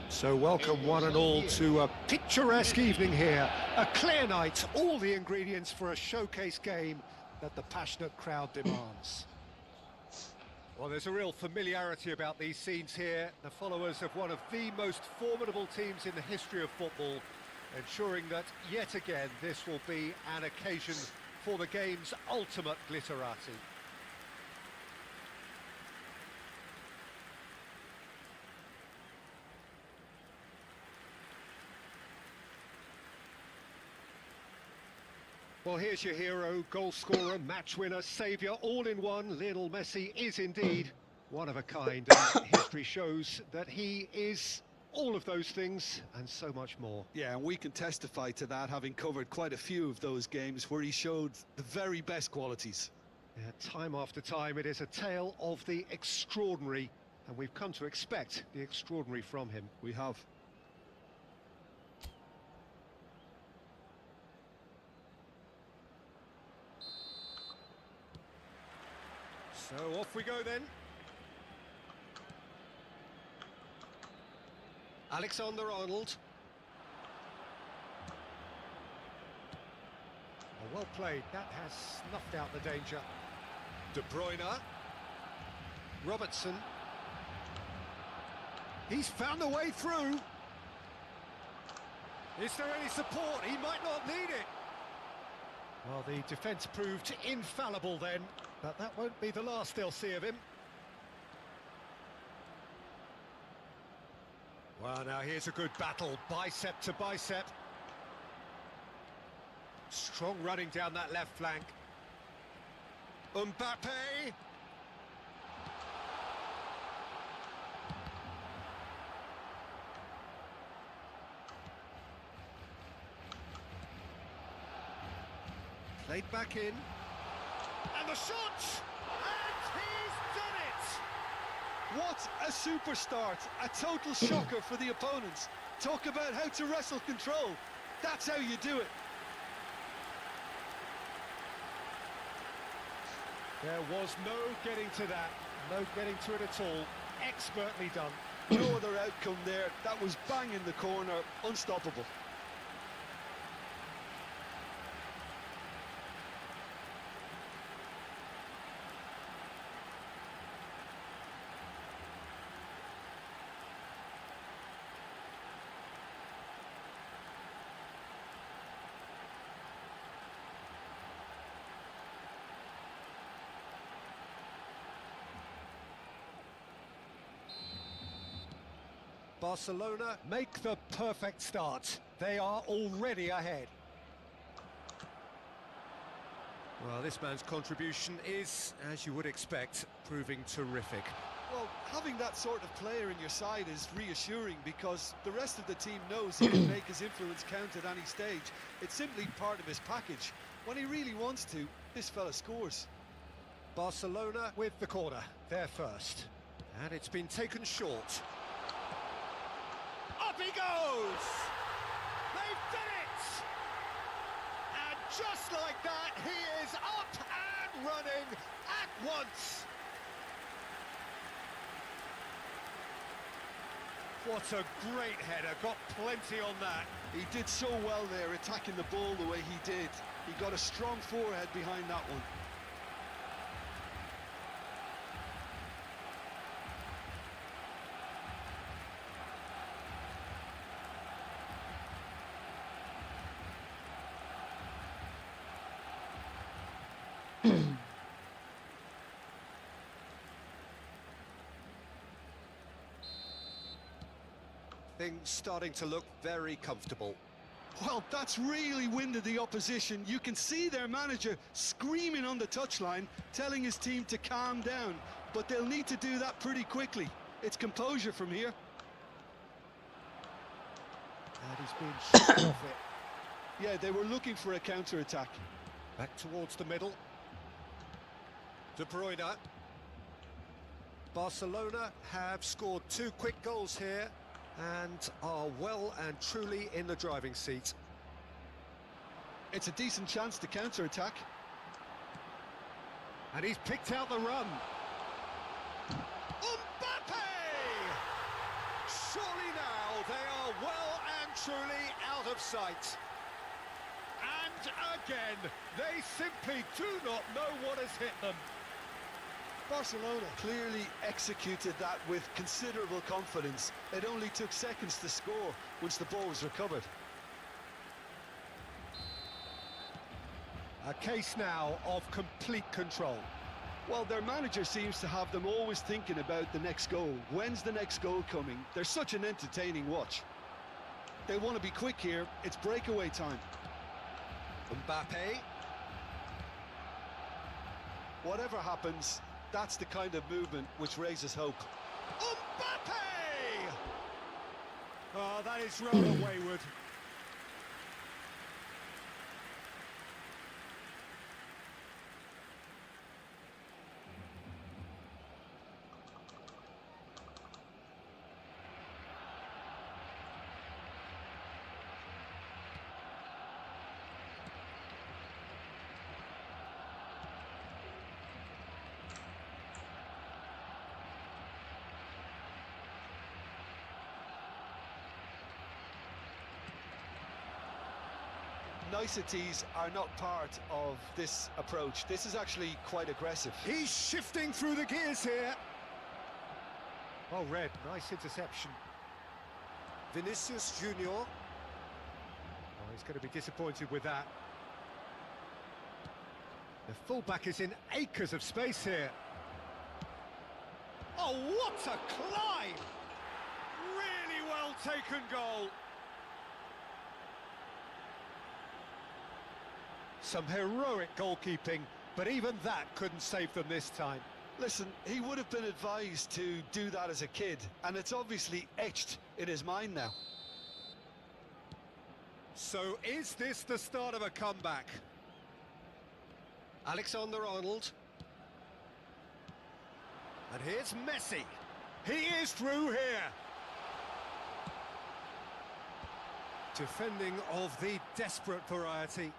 So welcome one and all to a picturesque evening here. A clear night, all the ingredients for a showcase game that the passionate crowd demands. Well, there's a real familiarity about these scenes here. The followers of one of the most formidable teams in the history of football, ensuring that yet again this will be an occasion for the game's ultimate glitterati. Well, here's your hero, goal scorer, match winner, saviour, all in one. Lionel Messi is indeed one of a kind. And history shows that he is all of those things and so much more. Yeah, and we can testify to that, having covered quite a few of those games where he showed the very best qualities. Yeah, time after time, it is a tale of the extraordinary, and we've come to expect the extraordinary from him. We have. So off we go then. Alexander-Arnold. Oh, well played. That has snuffed out the danger. De Bruyne. Robertson. He's found a way through. Is there any support? He might not need it. Well, the defence proved infallible then, but that won't be the last they'll see of him. Well, now here's a good battle, bicep to bicep. Strong running down that left flank. Mbappe. Played back in. And the shot! And he's done it! What a super start, a total shocker for the opponents. Talk about how to wrestle control. That's how you do it. There was no getting to that, no getting to it at all. Expertly done. No other outcome there. That was bang in the corner, unstoppable. Barcelona make the perfect start. They are already ahead. Well, this man's contribution is, as you would expect, proving terrific. Well, having that sort of player in your side is reassuring because the rest of the team knows he can make his influence count at any stage. It's simply part of his package. When he really wants to, this fella scores. Barcelona with the corner, they're first. And it's been taken short. Up he goes! They've done it! And just like that, he is up and running at once! What a great header, got plenty on that. He did so well there, attacking the ball the way he did. He got a strong forehead behind that one. Things starting to look very comfortable. Well, that's really winded the opposition. You can see their manager screaming on the touchline, telling his team to calm down. But they'll need to do that pretty quickly. It's composure from here. And he's been shot off it. Yeah, they were looking for a counter-attack. Back towards the middle. De Bruyne. Barcelona have scored 2 quick goals here and are well and truly in the driving seat. It's a decent chance to counter-attack. And he's picked out the run. Mbappe! truly out of sight. And again, they simply do not know what has hit them. Barcelona clearly executed that with considerable confidence. It only took seconds to score once the ball was recovered. A case now of complete control. Well, their manager seems to have them always thinking about the next goal. When's the next goal coming? They're such an entertaining watch. They want to be quick here. It's breakaway time. Mbappe. Whatever happens, that's the kind of movement which raises hope. Mbappe! Oh, that is rather wayward. Niceties are not part of this approach. This is actually quite aggressive. He's shifting through the gears here. Oh, Red, nice interception. Vinicius Junior. Oh, he's going to be disappointed with that. The fullback is in acres of space here. Oh, what a climb! Really well taken goal. Some heroic goalkeeping, but even that couldn't save them this time. Listen, he would have been advised to do that as a kid, and it's obviously etched in his mind now. So is this the start of a comeback? Alexander-Arnold. And here's Messi. He is through here. Defending of the desperate variety.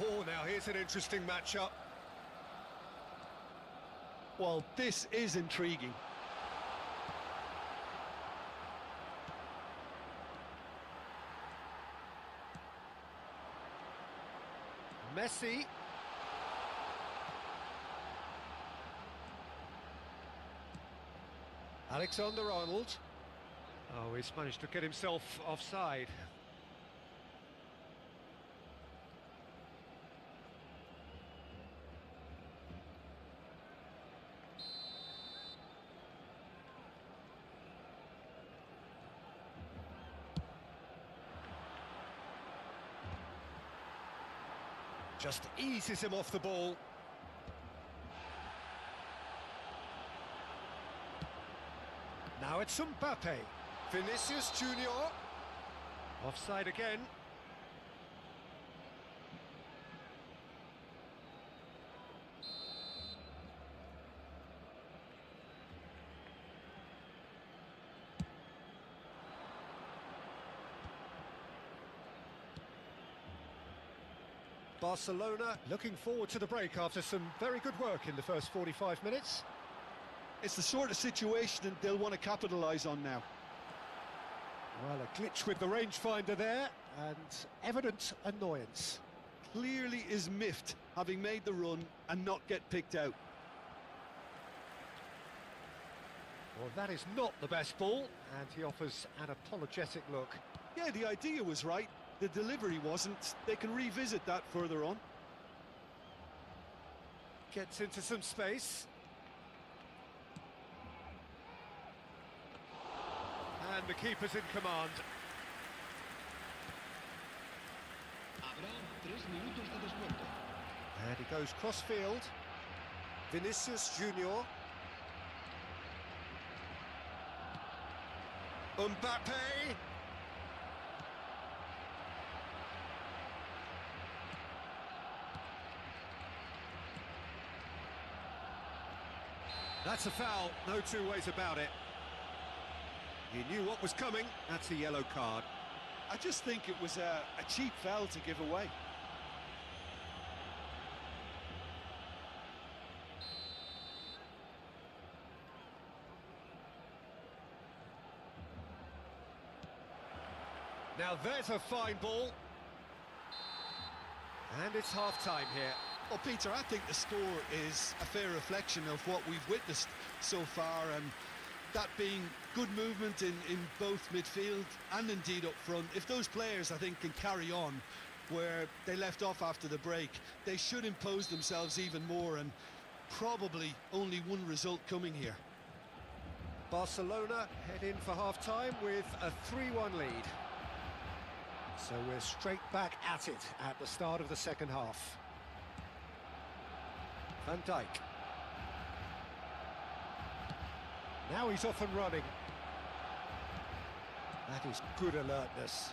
Oh, now here's an interesting matchup. Well, this is intriguing. Messi. Alexander-Arnold. Oh, he's managed to get himself offside. Just eases him off the ball. Now it's Mbappe. Vinicius Junior. Offside again. Barcelona looking forward to the break after some very good work in the first 45 minutes. It's the sort of situation that they'll want to capitalise on now. Well, a glitch with the rangefinder there, and evident annoyance. Clearly is miffed, having made the run and not get picked out. Well, that is not the best ball, and he offers an apologetic look. Yeah, the idea was right. The delivery wasn't. They can revisit that further on. Gets into some space. And the keeper's in command. And he goes cross-field. Vinicius Junior. Mbappe. That's a foul, no two ways about it. He knew what was coming, that's a yellow card. I just think it was a cheap foul to give away. Now there's a fine ball. And it's half-time here. Well, Peter, I think the score is a fair reflection of what we've witnessed so far, and that being good movement in both midfield and indeed up front. If those players, I think, can carry on where they left off after the break, they should impose themselves even more, and probably only one result coming here. Barcelona head in for half-time with a 3-1 lead. So we're straight back at it at the start of the second half. Van Dijk. Now he's off and running. That is good alertness.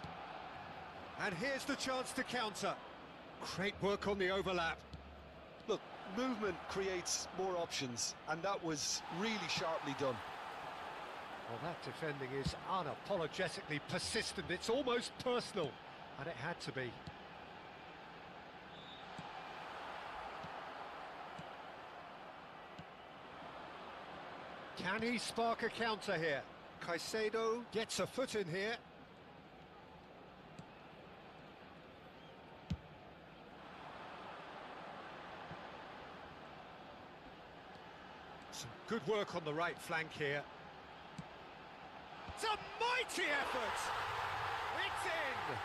And here's the chance to counter. Great work on the overlap. Look, movement creates more options, and that was really sharply done. Well, that defending is unapologetically persistent. It's almost personal, and it had to be. Can he spark a counter here? Caicedo gets a foot in here. Some good work on the right flank here. It's a mighty effort! It's in!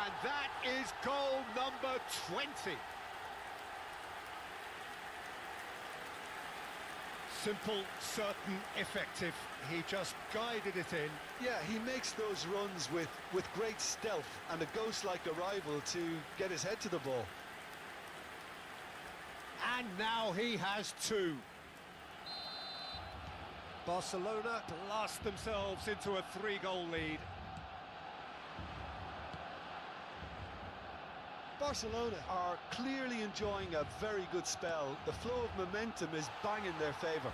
And that is goal number 20. Simple, certain, effective. He just guided it in. Yeah, he makes those runs with great stealth and a ghost-like arrival to get his head to the ball. And now he has two. Barcelona blast themselves into a 3-goal lead. Barcelona are clearly enjoying a very good spell. The flow of momentum is bang in their favour.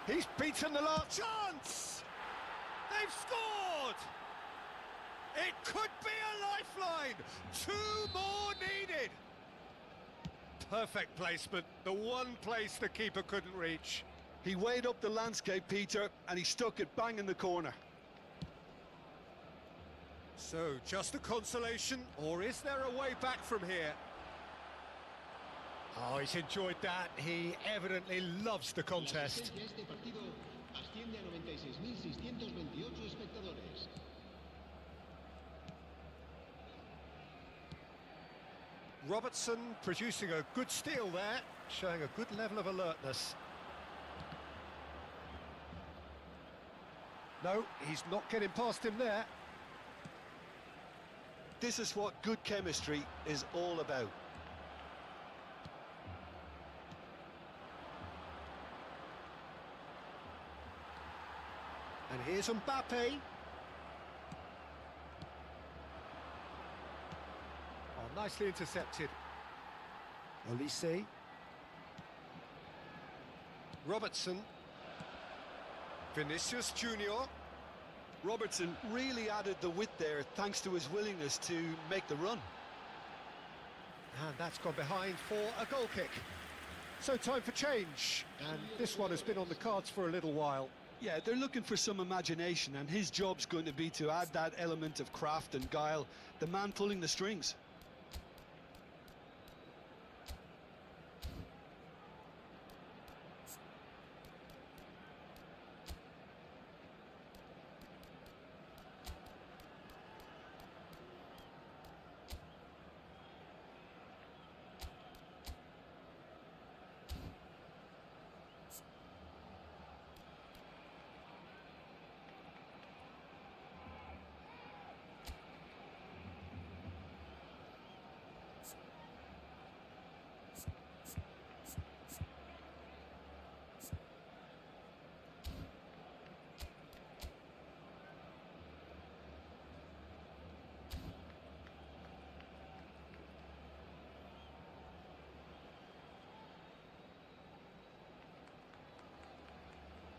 He's beaten the last chance! They've scored! It could be a lifeline! 2 more needed! Perfect placement, the one place the keeper couldn't reach. He weighed up the landscape, Peter, and he stuck it bang in the corner. So, just a consolation, or is there a way back from here? Oh, he's enjoyed that. He evidently loves the contest. Robertson producing a good steal there, showing a good level of alertness. No, he's not getting past him there. This is what good chemistry is all about. And here's Mbappe. Oh, nicely intercepted. Olise. Robertson. Vinicius Junior. Robertson really added the width there thanks to his willingness to make the run. And that's gone behind for a goal kick. So time for change. And this one has been on the cards for a little while. Yeah, they're looking for some imagination, and his job's going to be to add that element of craft and guile, the man pulling the strings.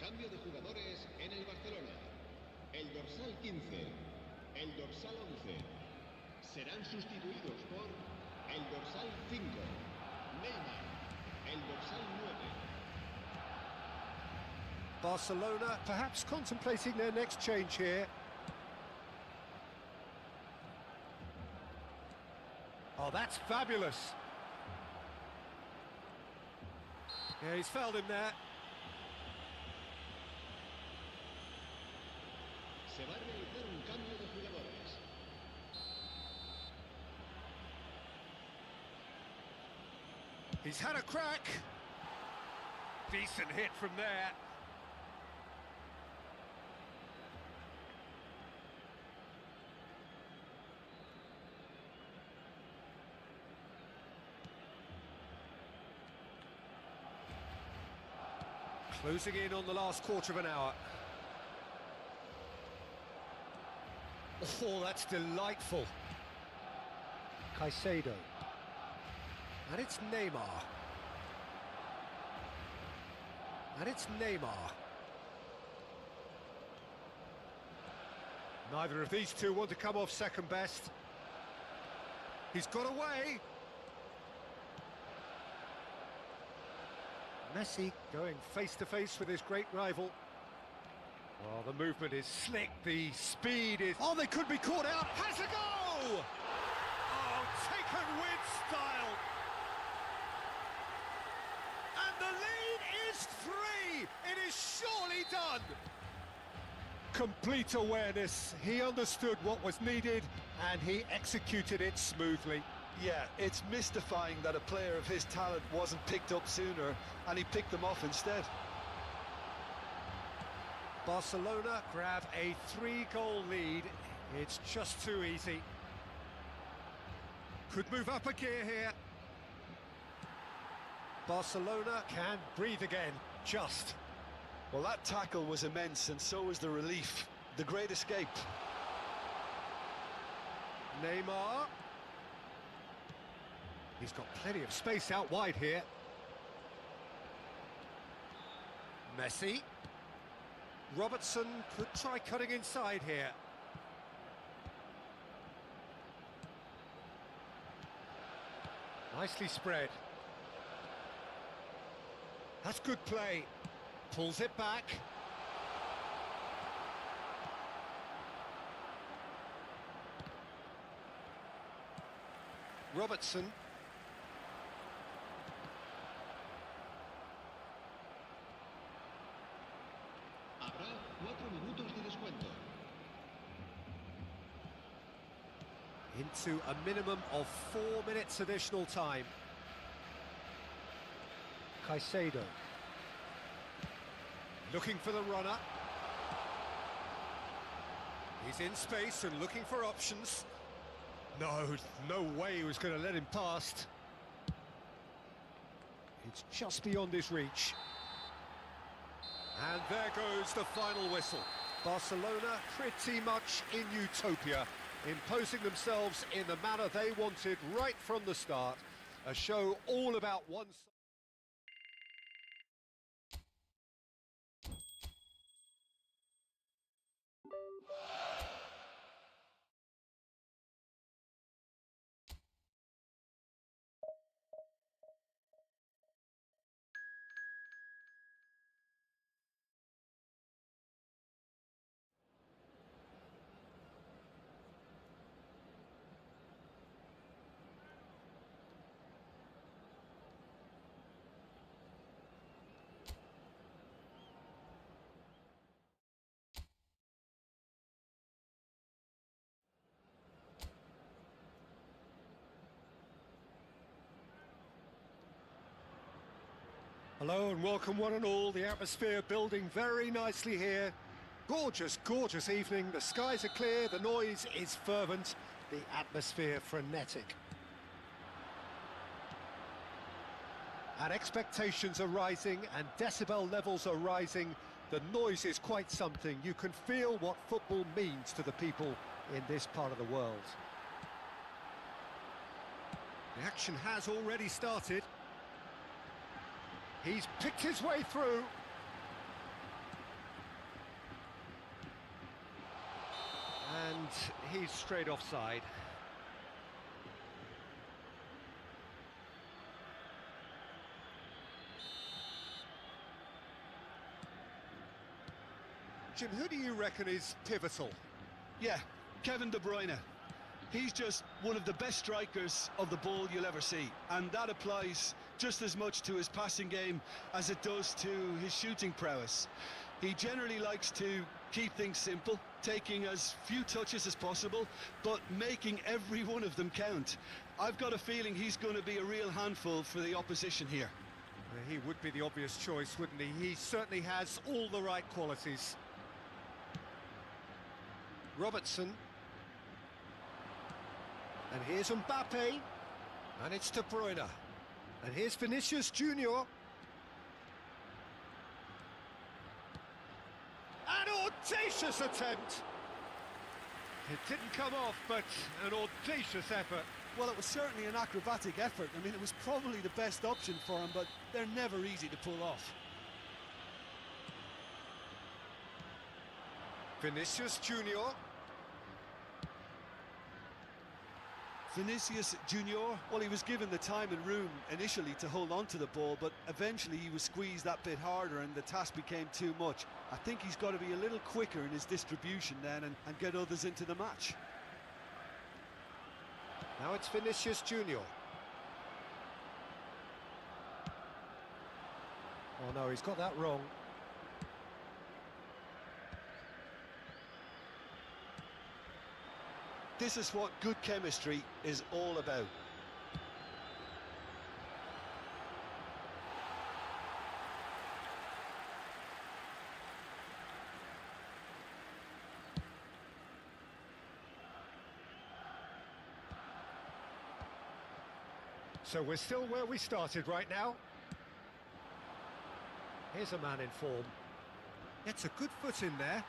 Cambio de jugadores en el Barcelona. El dorsal 15, el dorsal 11 serán sustituidos por el dorsal 5, Neymar, el dorsal 9. Barcelona perhaps contemplating their next change here. That's fabulous. Yeah, he's fouled him there. Se va a realizar un cambio de jugadores. He's had a crack. Decent hit from there. Closing in on the last quarter of an hour. Oh, that's delightful. Caicedo. And it's Neymar. And it's Neymar. Neither of these two want to come off second best. He's got away. Messi going face-to-face with his great rival. Oh, the movement is slick, the speed is... Oh, they could be caught out. Has a go! Oh, taken with style. And the lead is 3. It is surely done. Complete awareness. He understood what was needed and he executed it smoothly. Yeah, it's mystifying that a player of his talent wasn't picked up sooner, and he picked them off instead. Barcelona grab a 3-goal lead. It's just too easy. Could move up a gear here. Barcelona can breathe again, just. Well, that tackle was immense, and so was the relief. The great escape. Neymar. He's got plenty of space out wide here. Messi. Robertson could try cutting inside here. Nicely spread. That's good play. Pulls it back. Robertson. Habrá 4 minutos de descuento. Into a minimum of 4 minutes additional time. Caicedo. Looking for the runner. He's in space and looking for options. No way he was going to let him past. It's just beyond his reach. And there goes the final whistle. Barcelona pretty much in utopia, imposing themselves in the manner they wanted right from the start. A show all about one side. Hello and welcome one and all. The atmosphere building very nicely here. Gorgeous, gorgeous evening. The skies are clear, the noise is fervent, the atmosphere frenetic. And expectations are rising and decibel levels are rising. The noise is quite something. You can feel what football means to the people in this part of the world. The action has already started. He's picked his way through. And he's straight offside. Jim, who do you reckon is pivotal? Yeah, Kevin De Bruyne. He's just one of the best strikers of the ball you'll ever see, and that applies just as much to his passing game as it does to his shooting prowess. He generally likes to keep things simple, taking as few touches as possible, but making every one of them count. I've got a feeling he's going to be a real handful for the opposition here. Well, he would be the obvious choice, wouldn't he? He certainly has all the right qualities. Robertson. And here's Mbappe. And it's De Bruyne. And here's Vinicius Junior. An audacious attempt! It didn't come off, but an audacious effort. Well, it was certainly an acrobatic effort. I mean, it was probably the best option for him, but they're never easy to pull off. Vinicius Junior. Vinicius Junior, well, he was given the time and room initially to hold on to the ball, but eventually he was squeezed that bit harder and the task became too much. I think he's got to be a little quicker in his distribution then and get others into the match. Now it's Vinicius Junior. Oh no, he's got that wrong. This is what good chemistry is all about. So we're still where we started right now. Here's a man in form. Gets a good foot in there.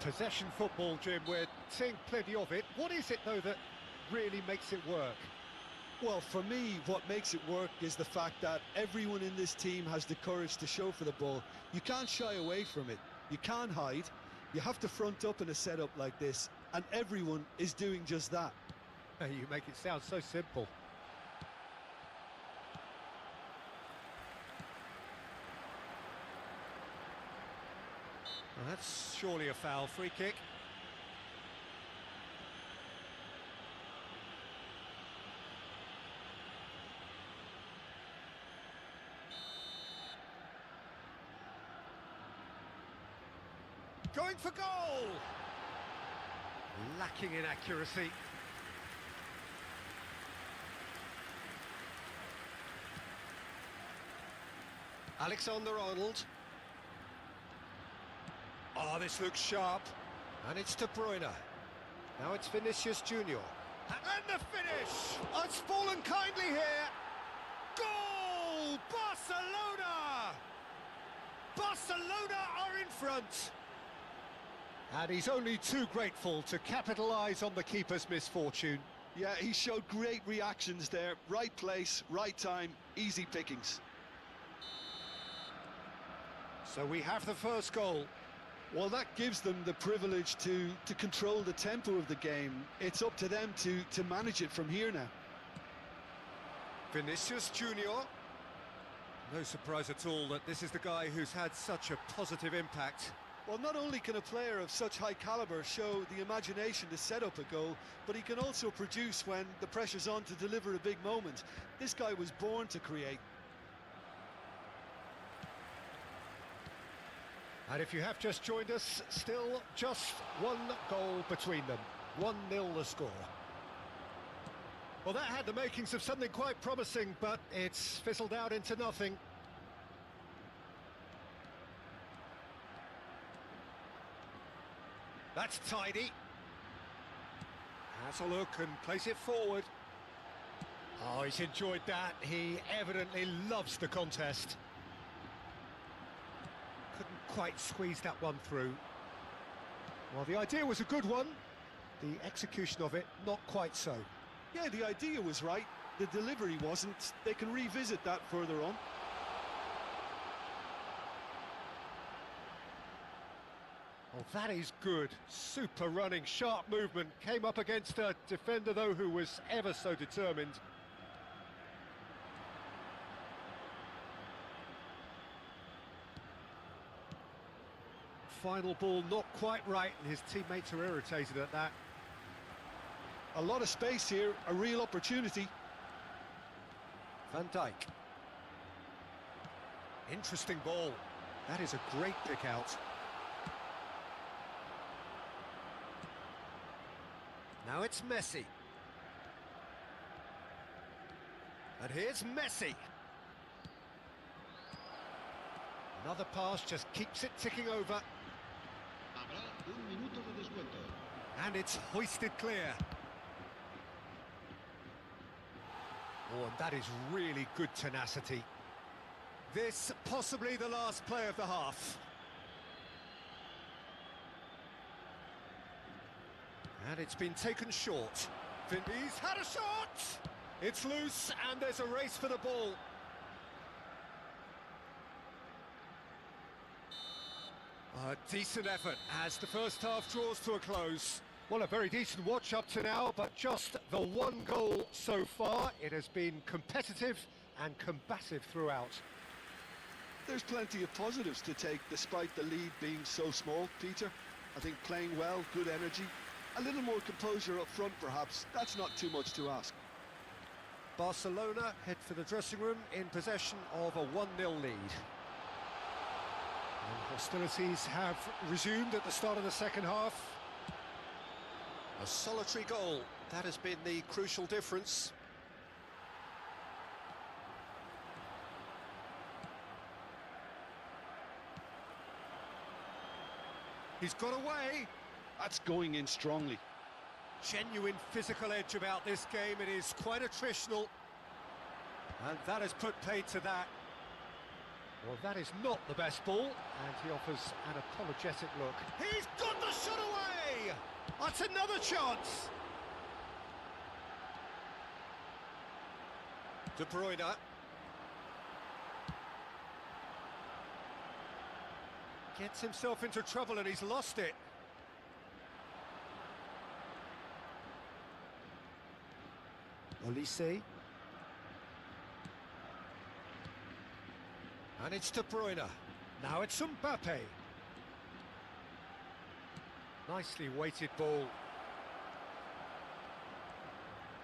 Possession football, Jim, we're seeing plenty of it. What is it, though, that really makes it work? Well, for me, what makes it work is the fact that everyone in this team has the courage to show for the ball. You can't shy away from it. You can't hide. You have to front up in a setup like this, and everyone is doing just that. You make it sound so simple. Well, that's surely a foul. Free kick. Going for goal! Lacking in accuracy. Alexander-Arnold. Oh, this looks sharp. And it's De Bruyne. Now it's Vinicius Junior. And the finish! Oh, it's fallen kindly here. Goal! Barcelona! Barcelona are in front. And he's only too grateful to capitalise on the keeper's misfortune. Yeah, he showed great reactions there. Right place, right time, easy pickings. So we have the first goal. Well, that gives them the privilege to control the tempo of the game. It's up to them to manage it from here now. Vinicius Junior. No surprise at all that this is the guy who's had such a positive impact. Well, not only can a player of such high calibre show the imagination to set up a goal, but he can also produce when the pressure's on to deliver a big moment. This guy was born to create. And if you have just joined us, still just one goal between them. 1-0 the score. Well, that had the makings of something quite promising, but it's fizzled out into nothing. That's tidy. Has a look and plays it forward. Oh, he's enjoyed that. He evidently loves the contest. Couldn't quite squeeze that one through. Well, the idea was a good one. The execution of it, not quite so. Yeah, the idea was right. The delivery wasn't. They can revisit that further on. Oh, that is good. Super running, sharp movement. Came up against a defender, though, who was ever so determined. final ball not quite right, and his teammates are irritated at that. A lot of space here, a real opportunity. Van Dijk. Interesting ball. That is a great pick out. Now it's Messi. And here's Messi. Another pass just keeps it ticking over. Habrá un minuto de descuento. And it's hoisted clear. Oh, and that is really good tenacity. This possibly the last play of the half. And it's been taken short. He's had a shot! It's loose, and there's a race for the ball. A decent effort as the first half draws to a close. Well, a very decent watch up to now, but just the one goal so far. It has been competitive and combative throughout. There's plenty of positives to take despite the lead being so small, Peter. I think playing well, good energy, a little more composure up front perhaps. That's not too much to ask. Barcelona head for the dressing room in possession of a 1-0 lead. And hostilities have resumed at the start of the second half. A solitary goal, that has been the crucial difference. He's got away. That's going in strongly. Genuine physical edge about this game. It is quite attritional. And that has put paid to that. Well, that is not the best ball. And he offers an apologetic look. He's got the shot away! That's another chance. De Bruyne. Gets himself into trouble and he's lost it. Olise. And it's De Bruyne. Now it's Mbappe. Nicely weighted ball.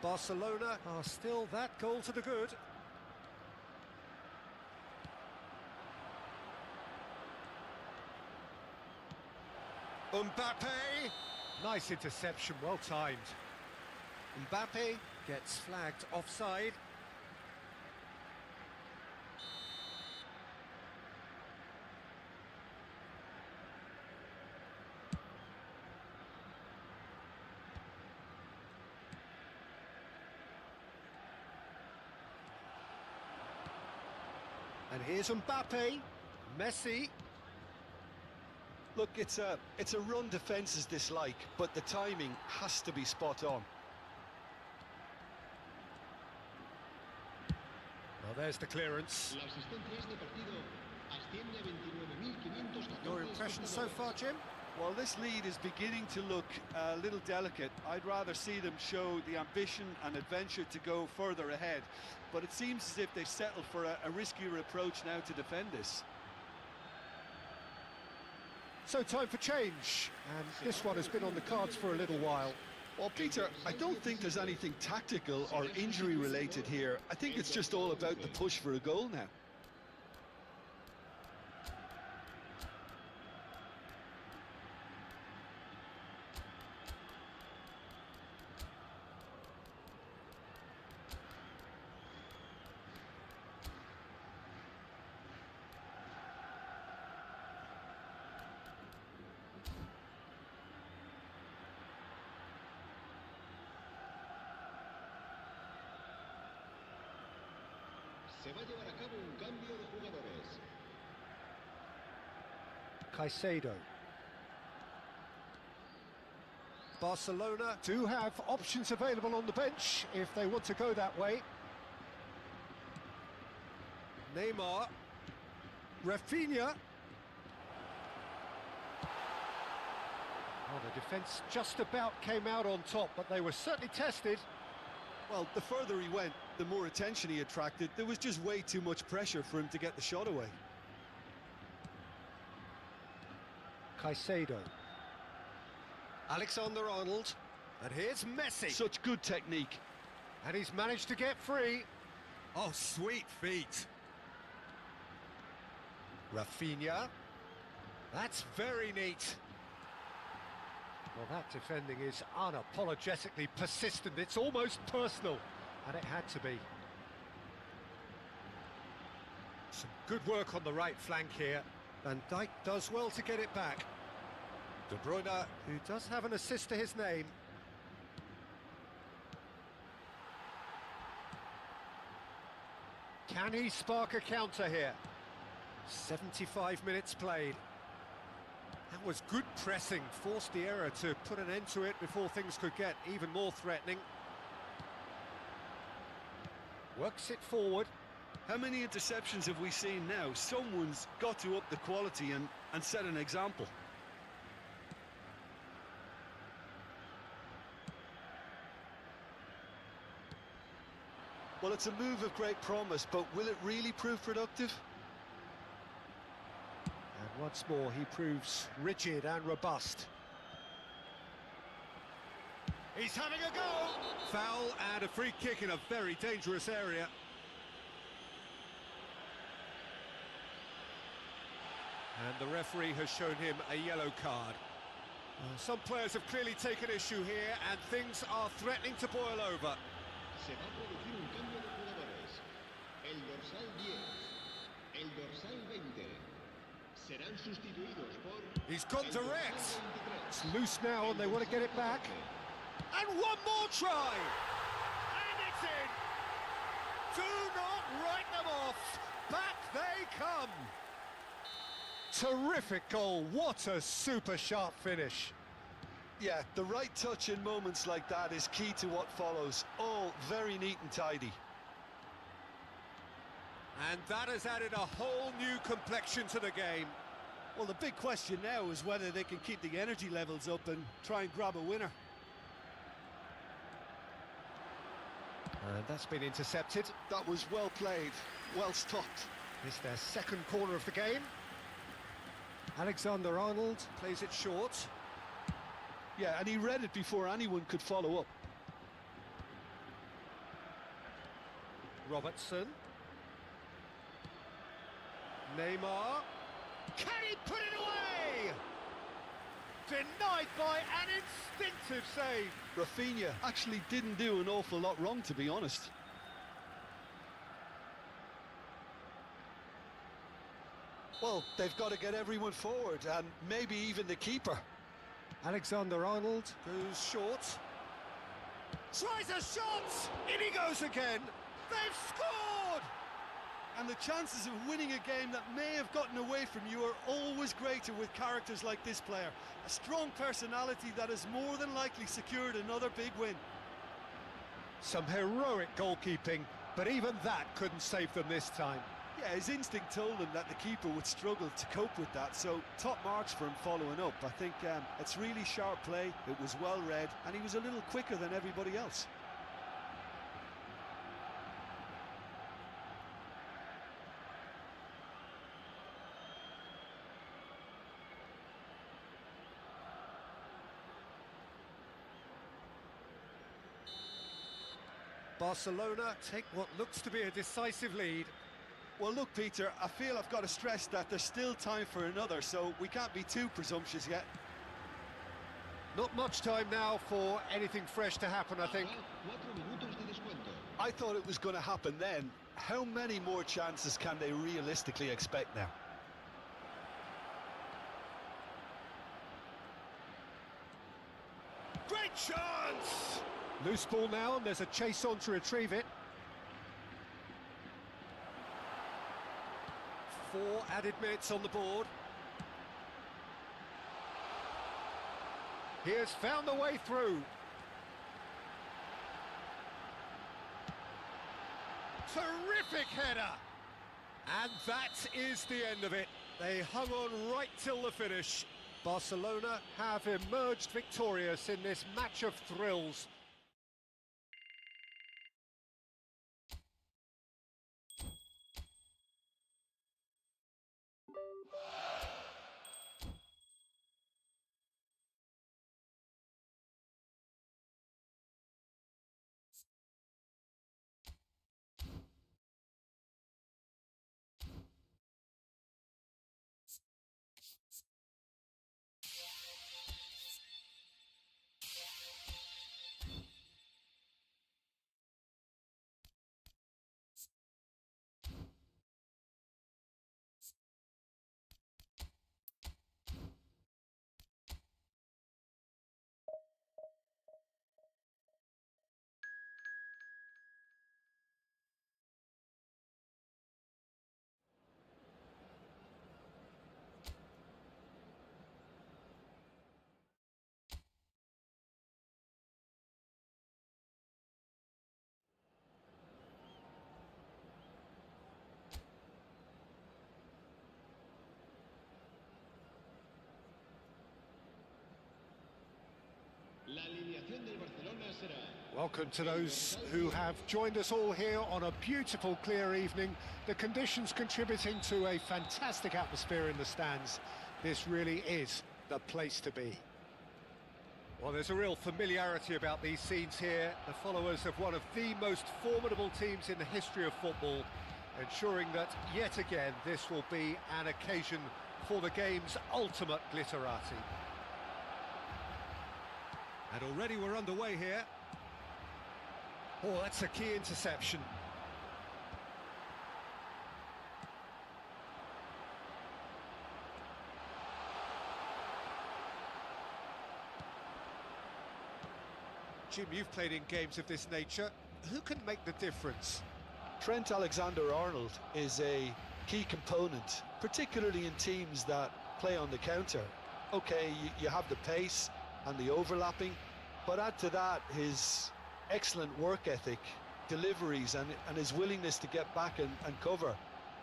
Barcelona are still that goal to the good. Mbappe! Nice interception, well timed. Mbappe gets flagged offside. And here's Mbappe, Messi. Look, it's a run defence's dislike, but the timing has to be spot on. Well, there's the clearance. La asistencia a este partido asciende a 29.514 Your impression so far, Jim? Well, this lead is beginning to look a little delicate. I'd rather see them show the ambition and adventure to go further ahead. But it seems as if they settle for a riskier approach now to defend this. So time for change, and this one has been on the cards for a little while. Well, Peter, I don't think there's anything tactical or injury-related here. I think it's just all about the push for a goal now. Se va a llevar a cabo un cambio de jugadores. Caicedo. Barcelona do have options available on the bench if they want to go that way. Neymar. Rafinha. Oh, the defence just about came out on top, but they were certainly tested. Well, the further he went, the more attention he attracted. There was just way too much pressure for him to get the shot away. Caicedo. Alexander-Arnold. And here's Messi. Such good technique. And he's managed to get free. Oh, sweet feet. Rafinha. That's very neat. Well, that defending is unapologetically persistent. It's almost personal. And it had to be. Some good work on the right flank here. Van Dijk does well to get it back. De Bruyne, who does have an assist to his name. Can he spark a counter here? 75 minutes played. That was good pressing, forced the error to put an end to it before things could get even more threatening. Works it forward. How many interceptions have we seen now? Someone's got to up the quality and set an example. Well, it's a move of great promise, but will it really prove productive? And once more, he proves rigid and robust. He's having a go! Foul and a free kick in a very dangerous area. And the referee has shown him a yellow card. Some players have clearly taken issue here, and things are threatening to boil over. Se va a producir un cambio de jugadores. El dorsal 10, el dorsal 20. Serán sustituidos por... He's gone el direct. dorsal 23. It's loose now, and they want to get it back. And one more try! And it's in! Do not write them off! Back they come! Terrific goal, what a super sharp finish. Yeah, the right touch in moments like that is key to what follows. All very neat and tidy. And that has added a whole new complexion to the game. Well, the big question now is whether they can keep the energy levels up and try and grab a winner. And that's been intercepted. That was well played, well stopped. It's their second corner of the game. Alexander-Arnold plays it short. Yeah, and he read it before anyone could follow up. Robertson. Neymar. Can he put it away? Denied by an instinctive save. Rafinha actually didn't do an awful lot wrong, to be honest. Well, they've got to get everyone forward, and maybe even the keeper. Alexander-Arnold goes short. Tries a shot! In he goes again! They've scored! And the chances of winning a game that may have gotten away from you are always greater with characters like this player. A strong personality that has more than likely secured another big win. Some heroic goalkeeping, but even that couldn't save them this time. Yeah, his instinct told him that the keeper would struggle to cope with that, so top marks for him following up. I think it's really sharp play, it was well read, and he was a little quicker than everybody else. Barcelona take what looks to be a decisive lead. Well, look, Peter, I feel I've got to stress that there's still time for another, so we can't be too presumptuous yet. Not much time now for anything fresh to happen, I think. Habrá 4 minutos de descuento. I thought it was going to happen then. How many more chances can they realistically expect now? Great chance! Loose ball now, and there's a chase on to retrieve it. 4 added minutes on the board. He has found the way through. Terrific header! And that is the end of it. They hung on right till the finish. Barcelona have emerged victorious in this match of thrills. alineación del Barcelona será... Welcome to those who have joined us all here on a beautiful, clear evening. The conditions contributing to a fantastic atmosphere in the stands. This really is the place to be. Well, there's a real familiarity about these scenes here. The followers of one of the most formidable teams in the history of football, ensuring that, yet again, this will be an occasion for the game's ultimate glitterati. And already we're underway here. Oh, that's a key interception. Jim, you've played in games of this nature. Who can make the difference? Trent Alexander-Arnold is a key component, particularly in teams that play on the counter. Okay, you have the pace and the overlapping, but add to that his excellent work ethic, deliveries and his willingness to get back and cover.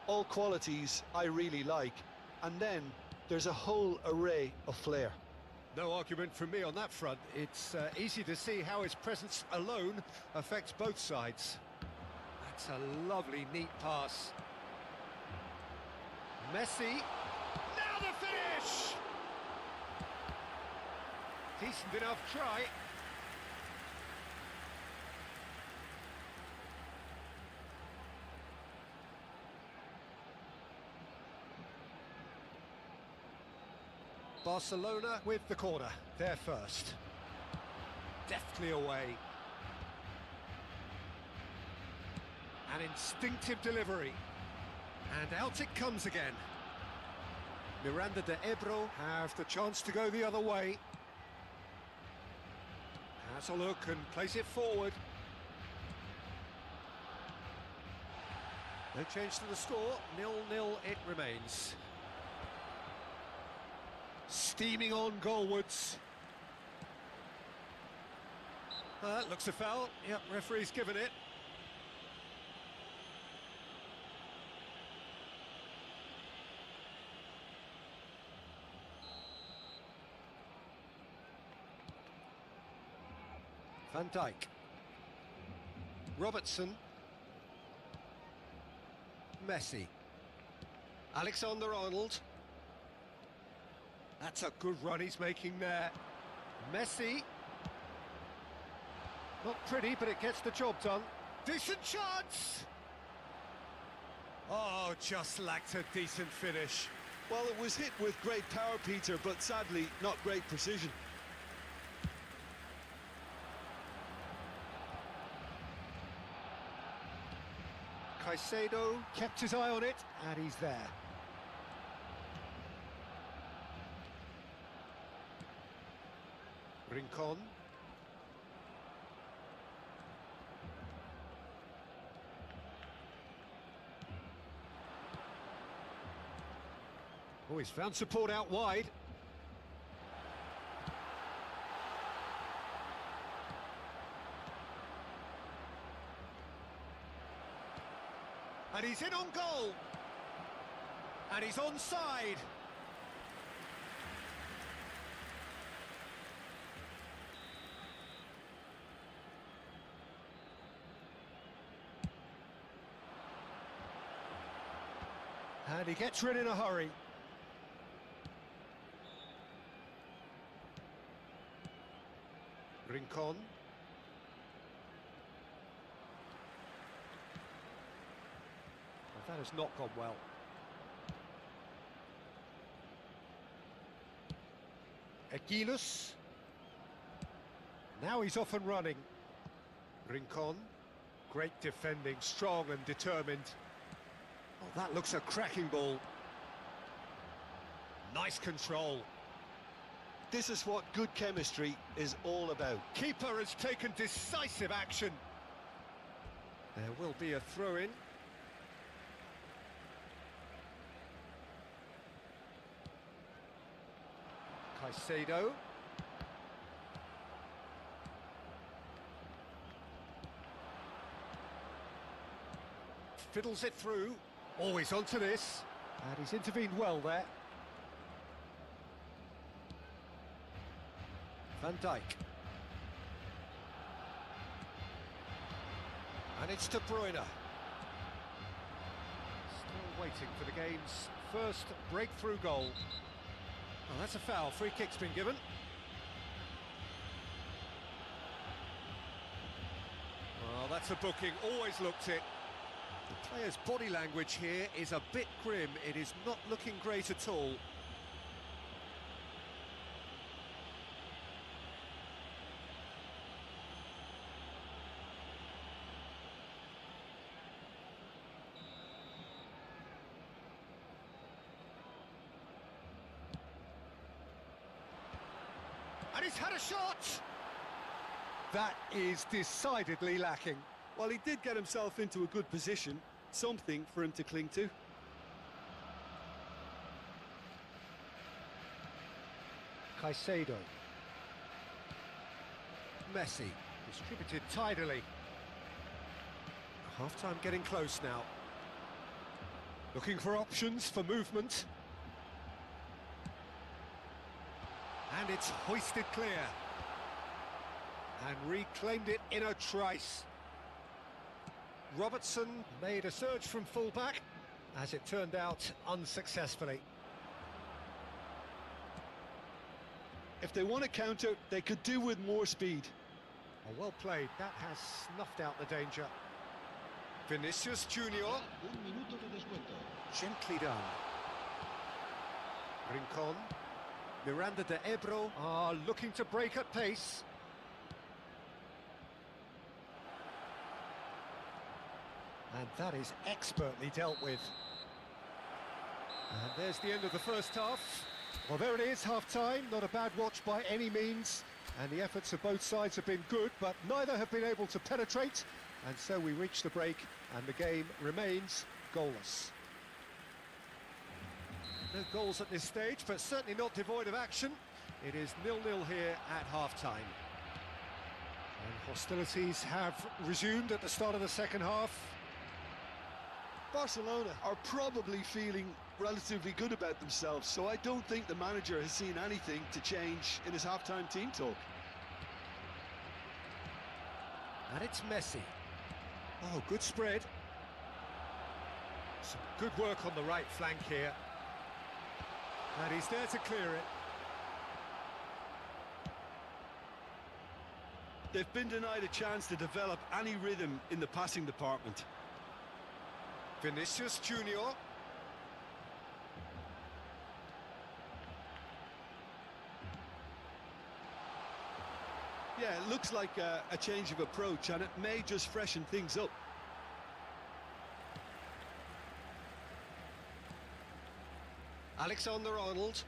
All qualities I really like. And then there's a whole array of flair. No argument from me on that front. It's easy to see how his presence alone affects both sides. That's a lovely, neat pass. Messi. Now the finish! Decent enough try. Barcelona with the corner, there first. Deftly away. An instinctive delivery. And out it comes again. Miranda de Ebro have the chance to go the other way. Has a look and plays it forward. No change to the score, 0-0 it remains. Steaming on goalwards. Looks a foul. Yep, referee's given it. Van Dijk. Robertson. Messi. Alexander-Arnold. That's a good run he's making there. Messi. Not pretty, but it gets the job done. Decent chance! Oh, just lacked a decent finish. Well, it was hit with great power, Peter, but sadly not great precision. Caicedo kept his eye on it, and he's there. Rincon. Oh, he's found support out wide. And he's in on goal. And he's onside. And he gets rid in a hurry. Rincon. Well, that has not gone well. Aguiluz. Now he's off and running. Rincon. Great defending, strong and determined. Oh, that looks a cracking ball. Nice control. This is what good chemistry is all about. Keeper has taken decisive action. There will be a throw-in. Caicedo. Fiddles it through. Always onto this. And he's intervened well there. Van Dijk. And it's De Bruyne. Still waiting for the game's first breakthrough goal. Oh, that's a foul. Free kick's been given. Well, that's a booking. Always looked it. The player's body language here is a bit grim. It is not looking great at all. And he's had a shot! That is decidedly lacking. Well, he did get himself into a good position, something for him to cling to. Caicedo. Messi, distributed tidily. Half-time getting close now. Looking for options for movement. And it's hoisted clear. And reclaimed it in a trice. Robertson made a surge from full-back, as it turned out unsuccessfully. If they want to counter, they could do with more speed. Oh, well played. That has snuffed out the danger. Vinicius Junior. Un minuto de descuento. Gently done. Rincon. Miranda de Ebro are looking to break at pace. And that is expertly dealt with. And there's the end of the first half. Well, there it is, half-time. Not a bad watch by any means. And the efforts of both sides have been good, but neither have been able to penetrate. And so we reach the break, and the game remains goalless. No goals at this stage, but certainly not devoid of action. It is 0-0 here at half-time. And hostilities have resumed at the start of the second half. Barcelona are probably feeling relatively good about themselves, so I don't think the manager has seen anything to change in his half-time team talk. And it's Messi. Oh, good spread. Some good work on the right flank here. And he's there to clear it. They've been denied a chance to develop any rhythm in the passing department. Vinicius Junior. Yeah, it looks like a change of approach, and it may just freshen things up. Alexander-Arnold.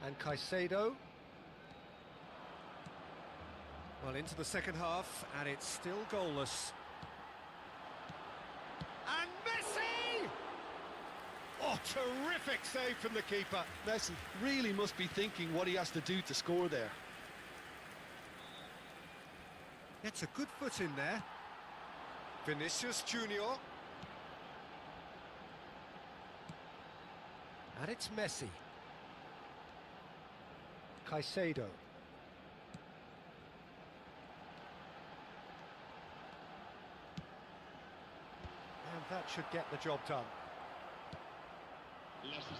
And Caicedo. Well, into the second half, and it's still goalless. And Messi! Oh, terrific save from the keeper. Messi really must be thinking what he has to do to score there. Gets a good foot in there. Vinicius Junior. And it's Messi. Caicedo. And that should get the job done.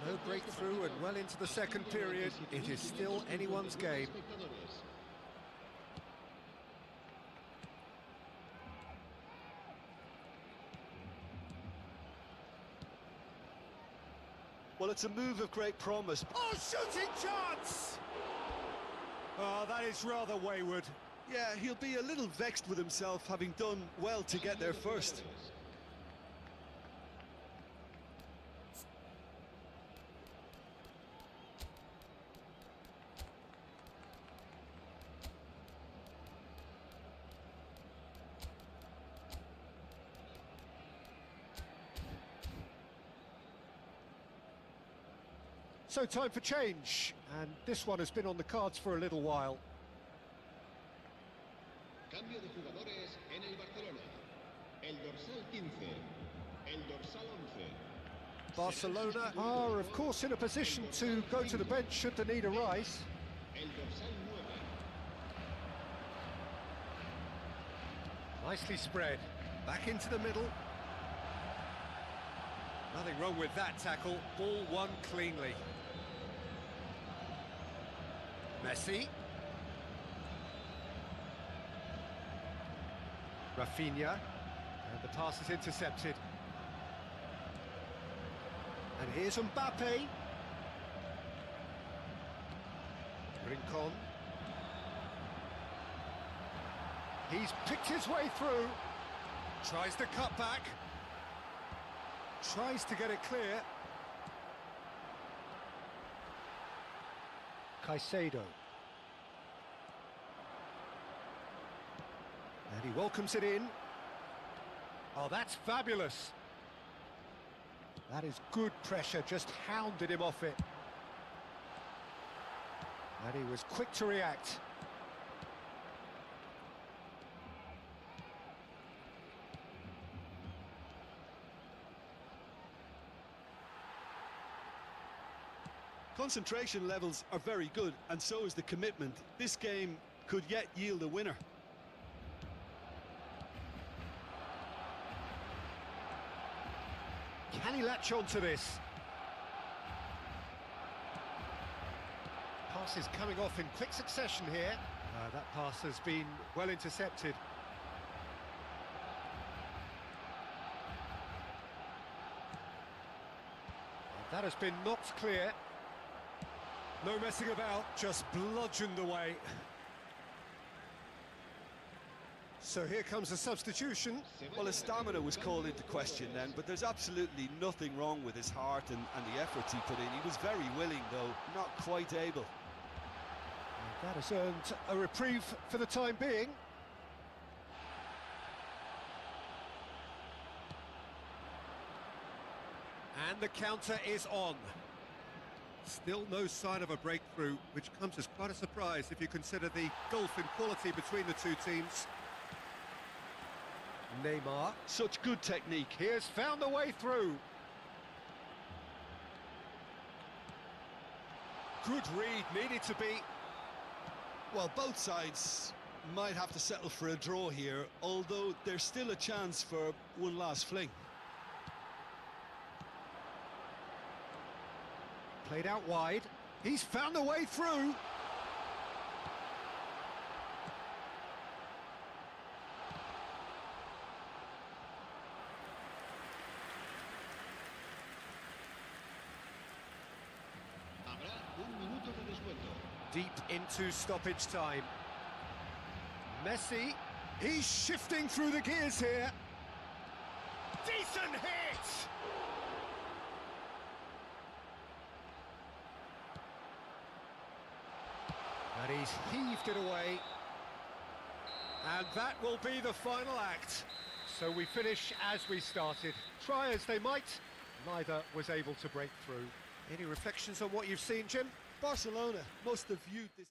No breakthrough and well into the second period. It is still anyone's game. Well, it's a move of great promise. Oh, shooting chance! Oh, that is rather wayward. Yeah, he'll be a little vexed with himself, having done well to get there first. So time for change, and this one has been on the cards for a little while. Cambio de jugadores en el Barcelona. El dorsal 15. El dorsal 11. Barcelona are, of course, in a position to go to the bench should the need arise. El dorsal 9. Nicely spread. Back into the middle. Nothing wrong with that tackle. Ball won cleanly. Messi. Rafinha. And the pass is intercepted. And here's Mbappe. Rincon. He's picked his way through. Tries to cut back. Tries to get it clear. Caicedo. And he welcomes it in. Oh, that's fabulous. That is good pressure, just hounded him off it. And he was quick to react. Concentration levels are very good, and so is the commitment. This game could yet yield a winner. Can he latch on to this? Pass is coming off in quick succession here. That pass has been well intercepted. That has been knocked clear. No messing about, just bludgeoned away. So here comes a substitution. Well, his stamina was called into question then, but there's absolutely nothing wrong with his heart and the efforts he put in. He was very willing, though, not quite able. And that has earned a reprieve for the time being. And the counter is on. Still no sign of a breakthrough, which comes as quite a surprise if you consider the gulf in quality between the two teams. Neymar. Such good technique. He has found a way through. Good read, needed to be. Well, both sides might have to settle for a draw here, although there's still a chance for one last fling. Played out wide. He's found a way through. Habrá un minuto de descuento. Deep into stoppage time. Messi. He's shifting through the gears here. Decent hit! And he's heaved it away. And that will be the final act. So we finish as we started. Try as they might, neither was able to break through. Any reflections on what you've seen, Jim? Barcelona must have viewed this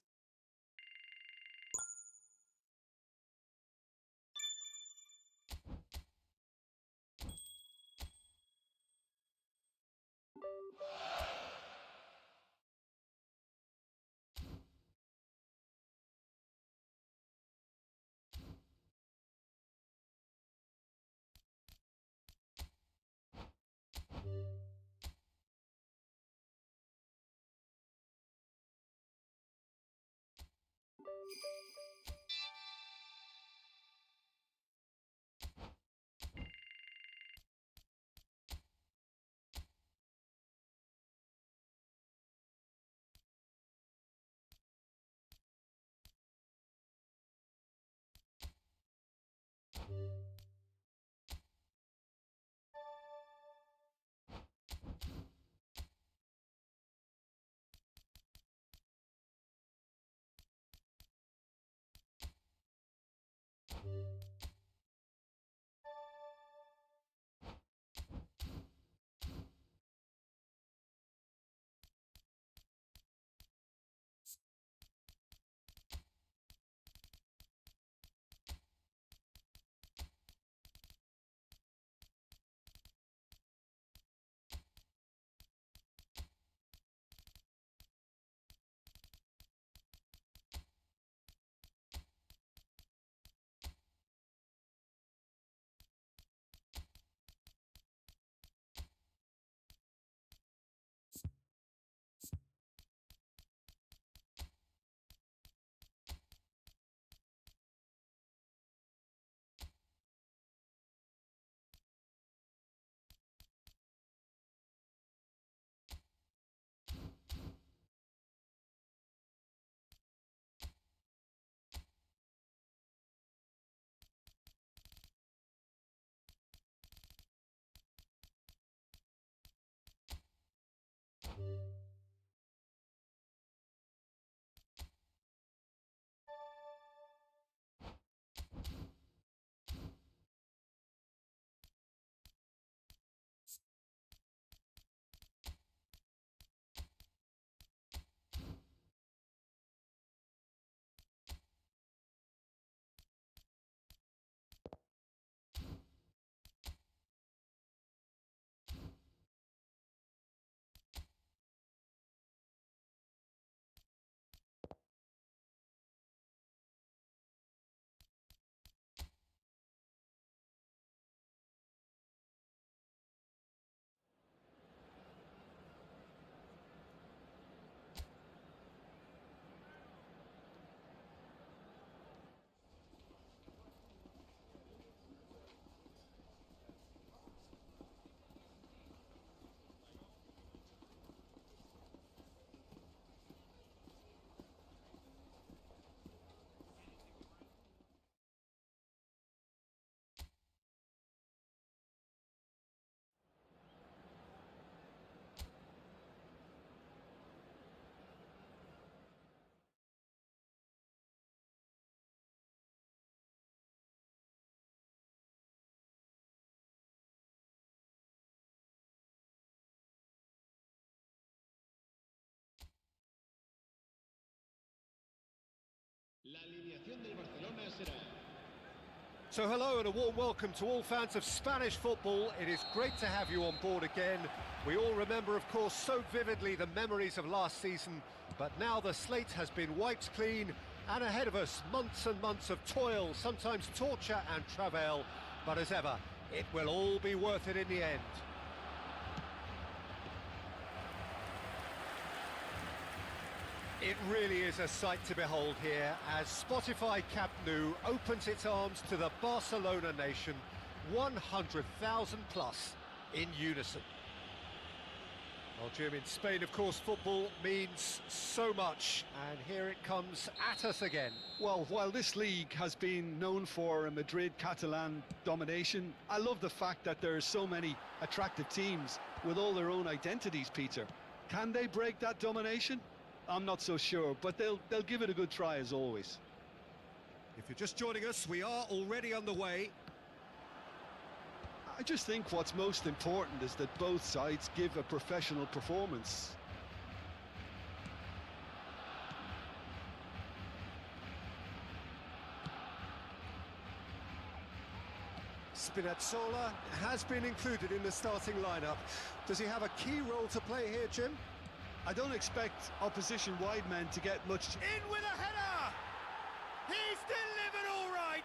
alineación del Barcelona será... So hello and a warm welcome to all fans of Spanish football. It is great to have you on board again. We all remember, of course, so vividly the memories of last season, but now the slate has been wiped clean, and ahead of us, months and months of toil, sometimes torture and travail, but as ever, it will all be worth it in the end. It really is a sight to behold here as Spotify Camp Nou opens its arms to the Barcelona nation, 100,000 plus in unison. Well, Jim, in Spain, of course, football means so much, and here it comes at us again. Well, while this league has been known for a Madrid-Catalan domination, I love the fact that there are so many attractive teams with all their own identities, Peter. Can they break that domination? I'm not so sure, but they'll give it a good try as always. If you're just joining us, we are already underway. I just think what's most important is that both sides give a professional performance. Spinazzola has been included in the starting lineup. Does he have a key role to play here, Jim? I don't expect opposition wide men to get much... In with a header! He's delivered all right!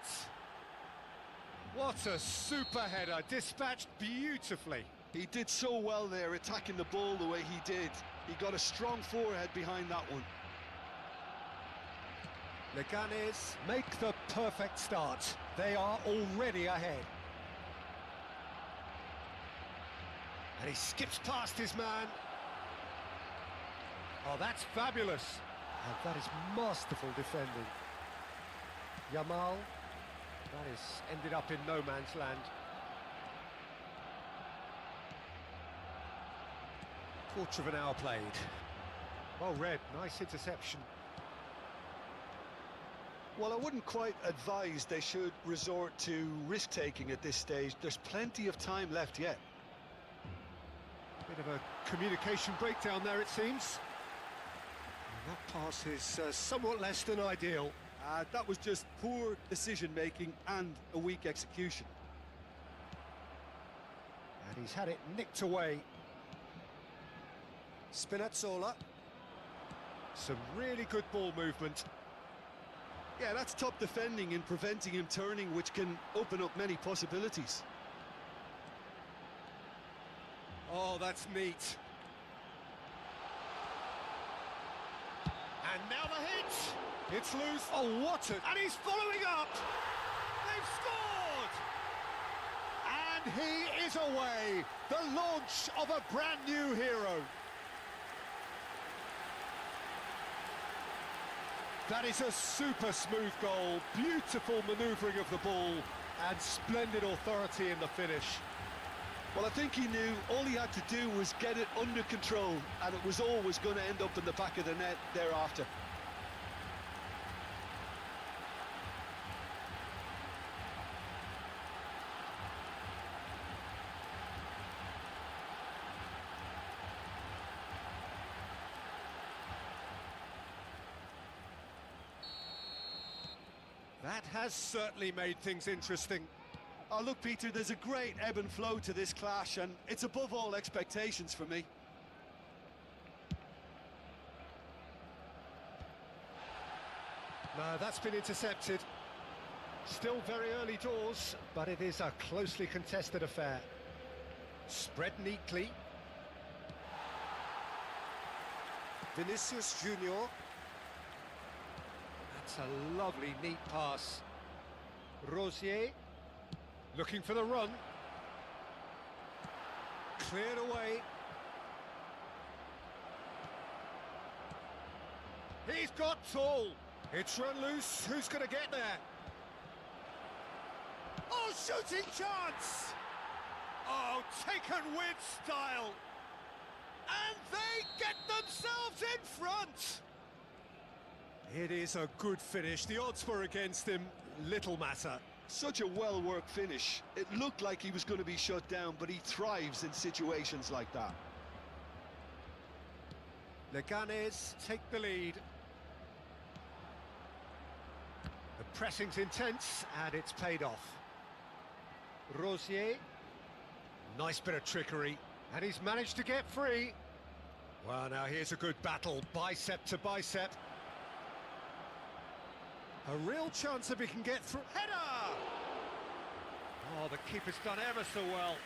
What a super header, dispatched beautifully. He did so well there, attacking the ball the way he did. He got a strong forehead behind that one. Leganes make the perfect start. They are already ahead. And he skips past his man. Oh, that's fabulous. And that is masterful defending. Yamal, that is ended up in no man's land. Quarter of an hour played. Well read, nice interception. Well, I wouldn't quite advise they should resort to risk-taking at this stage. There's plenty of time left yet. Bit of a communication breakdown there, it seems. And that pass is somewhat less than ideal. That was just poor decision-making and a weak execution. And he's had it nicked away. Spinazzola. Some really good ball movement. Yeah, that's top defending and preventing him turning, which can open up many possibilities. Oh, that's neat. And now the hit! It's loose. Oh, what a... And he's following up! They've scored! And he is away! The launch of a brand new hero. That is a super smooth goal, beautiful manoeuvring of the ball, and splendid authority in the finish. Well, I think he knew all he had to do was get it under control, and it was always going to end up in the back of the net thereafter. That has certainly made things interesting. Oh, look, Peter, there's a great ebb and flow to this clash, and it's above all expectations for me. No, that's been intercepted. Still very early doors, but it is a closely contested affair. Spread neatly. Vinicius Junior. That's a lovely, neat pass. Rosier, looking for the run. Cleared away. He's got tall. It's run loose. Who's going to get there? Oh, shooting chance! Oh, taken with style. And they get themselves in front. It is a good finish. The odds were against him. Little matter. Such a well-worked finish. It looked like he was going to be shut down, but he thrives in situations like that. Leganes take the lead. The pressing's intense, and it's paid off. Rosier. Nice bit of trickery, and he's managed to get free. Well, now here's a good battle, bicep to bicep. A real chance if he can get through. Header! Oh, the keeper's done ever so well.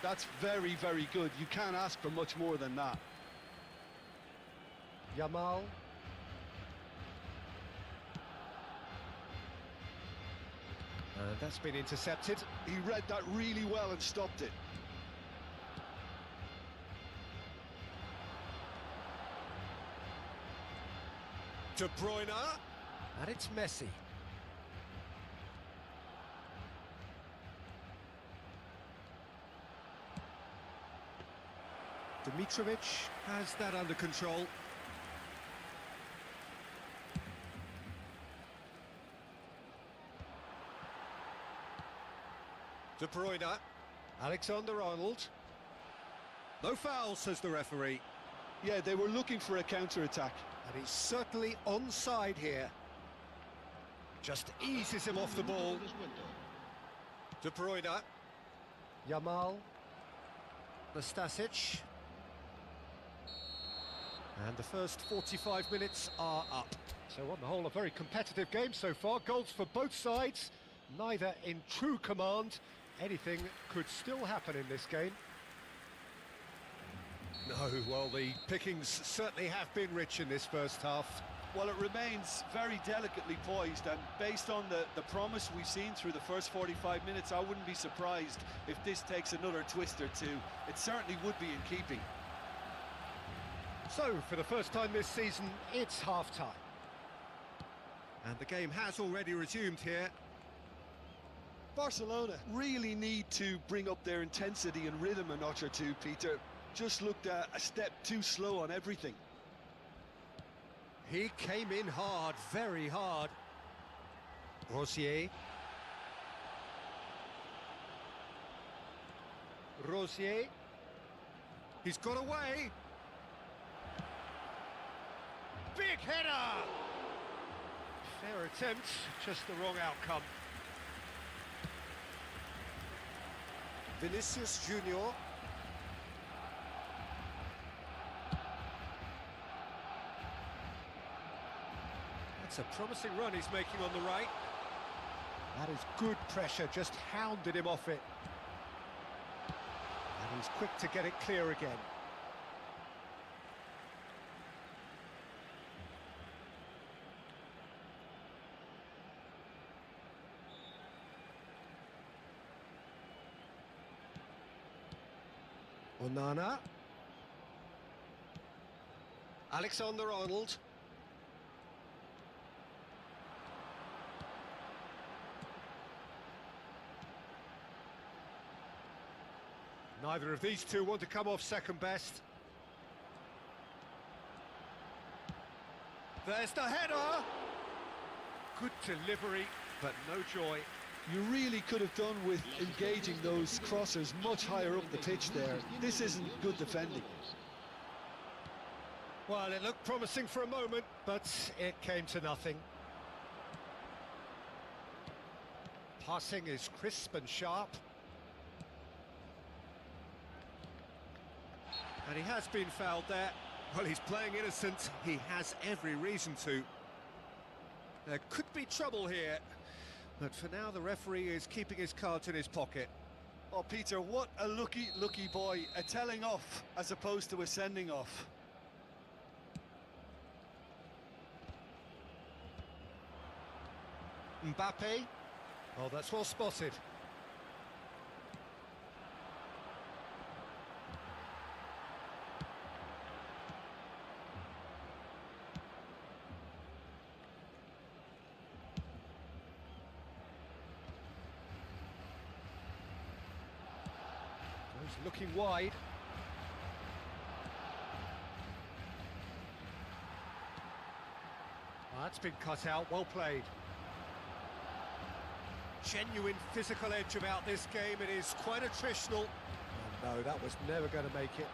That's very, very good. You can't ask for much more than that. Yamal. And that's been intercepted. He read that really well and stopped it. De Bruyne. And it's Messi. Dimitrovic has that under control. De Bruyne. Alexander-Arnold. No foul, says the referee. Yeah, they were looking for a counter-attack. And he's certainly onside here. Just eases him off the ball. De Bruyne. Yamal. Nastasic. And the first 45 minutes are up. So on the whole, a very competitive game so far. Goals for both sides, neither in true command. Anything could still happen in this game. No, well, the pickings certainly have been rich in this first half. Well, it remains very delicately poised, and based on the promise we've seen through the first 45 minutes, I wouldn't be surprised if this takes another twist or two. It certainly would be in keeping. So, for the first time this season, it's half-time. And the game has already resumed here. Barcelona really need to bring up their intensity and rhythm a notch or two, Peter. Just looked a step too slow on everything. He came in hard, very hard. Rosier. Rosier. He's got away. Big header! Fair attempt, just the wrong outcome. Vinicius Junior. That's a promising run he's making on the right. That is good pressure, just hounded him off it. And he's quick to get it clear again. Onana. Alexander-Arnold. Neither of these two want to come off second best. There's the header! Good delivery, but no joy. You really could have done with engaging those crossers much higher up the pitch there. This isn't good defending. Well, it looked promising for a moment, but it came to nothing. Passing is crisp and sharp. And he has been fouled there. Well, he's playing innocent. He has every reason to. There could be trouble here. But for now, the referee is keeping his cards in his pocket. Oh, Peter, what a lucky boy. A telling off as opposed to a sending off. Mbappe. Oh, that's well spotted. He's looking wide. Oh, that's been cut out, well played. Genuine physical edge about this game, it is quite attritional. Oh, no, that was never going to make it.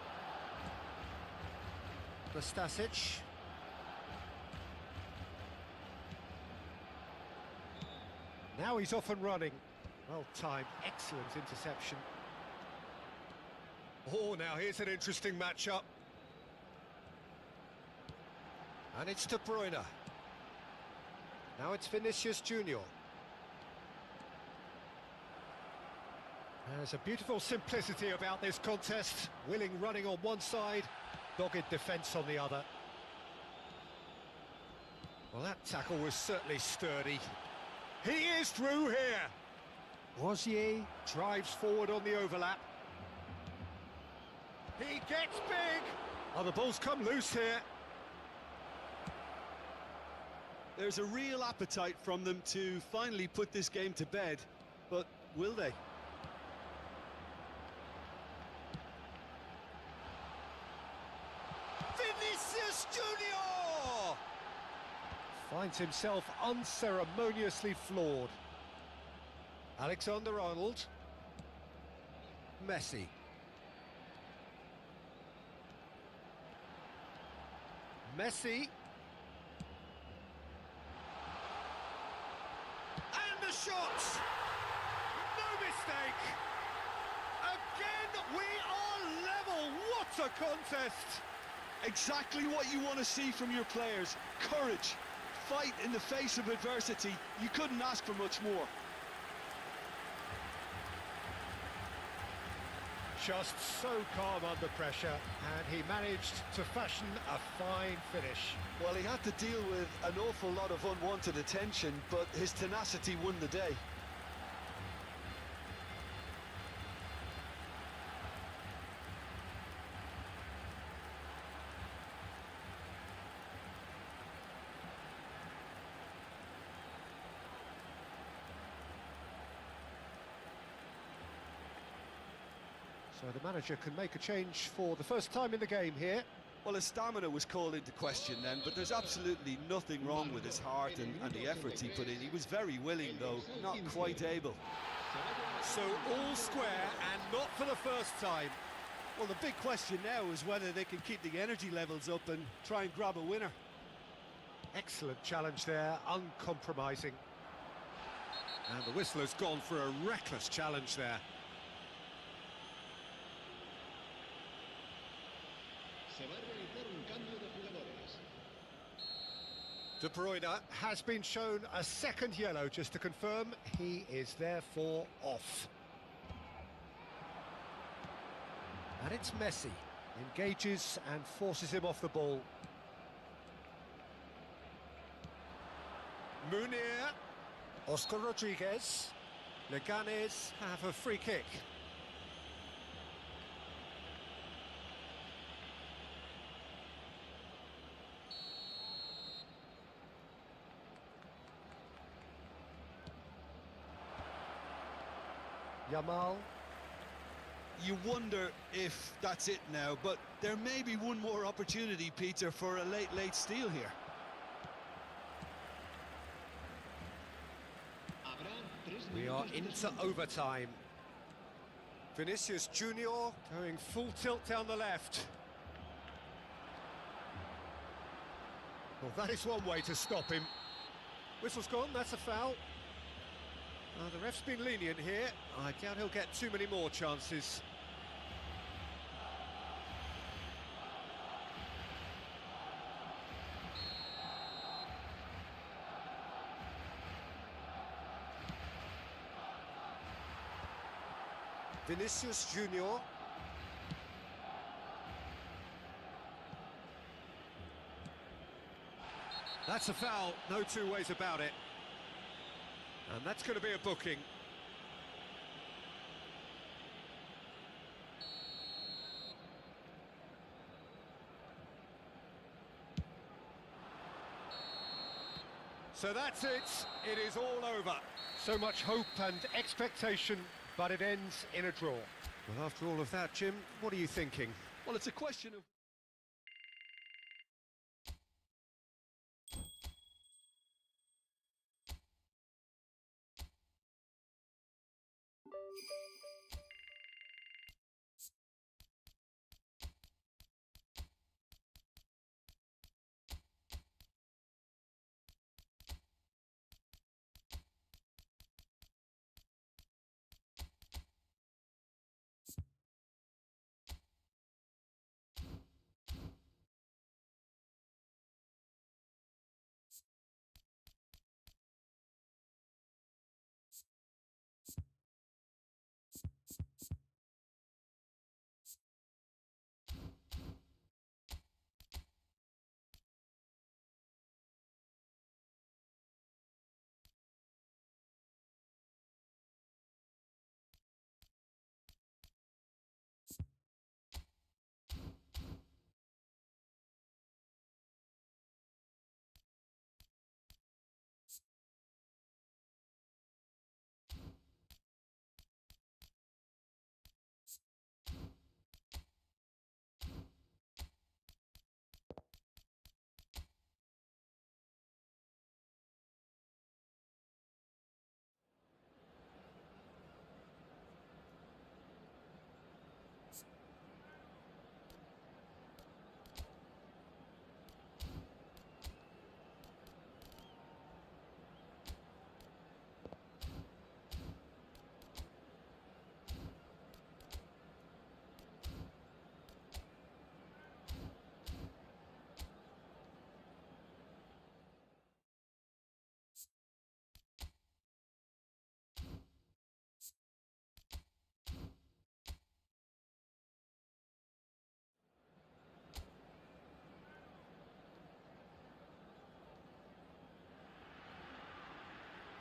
Nastasic. Now he's off and running. Well timed, excellent interception. Oh, now here's an interesting matchup. And it's De Bruyne. Now it's Vinicius Junior. There's a beautiful simplicity about this contest. Willing running on one side, dogged defence on the other. Well, that tackle was certainly sturdy. He is through here. Rozier drives forward on the overlap. He gets big. Oh, the ball's come loose here. There's a real appetite from them to finally put this game to bed, but will they? Vinicius Junior finds himself unceremoniously floored. Alexander-Arnold. Messi. Messi. And the shot! No mistake! Again, we are level! What a contest! Exactly what you want to see from your players. Courage, fight in the face of adversity. You couldn't ask for much more. Just so calm under pressure, and he managed to fashion a fine finish. Well, he had to deal with an awful lot of unwanted attention, but his tenacity won the day. So the manager can make a change for the first time in the game here. Well, his stamina was called into question then, but there's absolutely nothing wrong with his heart and the efforts he put in. He was very willing, though, not quite able. So all square, and not for the first time. Well, the big question now is whether they can keep the energy levels up and try and grab a winner. Excellent challenge there, uncompromising. And the whistler's gone for a reckless challenge there. Se va a realizar un cambio de jugadores. De Bruyne has been shown a second yellow, just to confirm. He is therefore off. And it's Messi. Engages and forces him off the ball. Munir. Oscar Rodriguez. Leganes have a free kick. Yamal. You wonder if that's it now, but there may be one more opportunity, Peter, for a late steal here. We are into overtime. Vinicius Junior going full tilt down the left. Well, that is one way to stop him. Whistle's gone, that's a foul. The ref's been lenient here. I doubt he'll get too many more chances. Vinicius Junior. That's a foul, no two ways about it. And that's going to be a booking. So that's it. It is all over. So much hope and expectation, but it ends in a draw. Well, after all of that, Jim, what are you thinking? Well, it's a question of...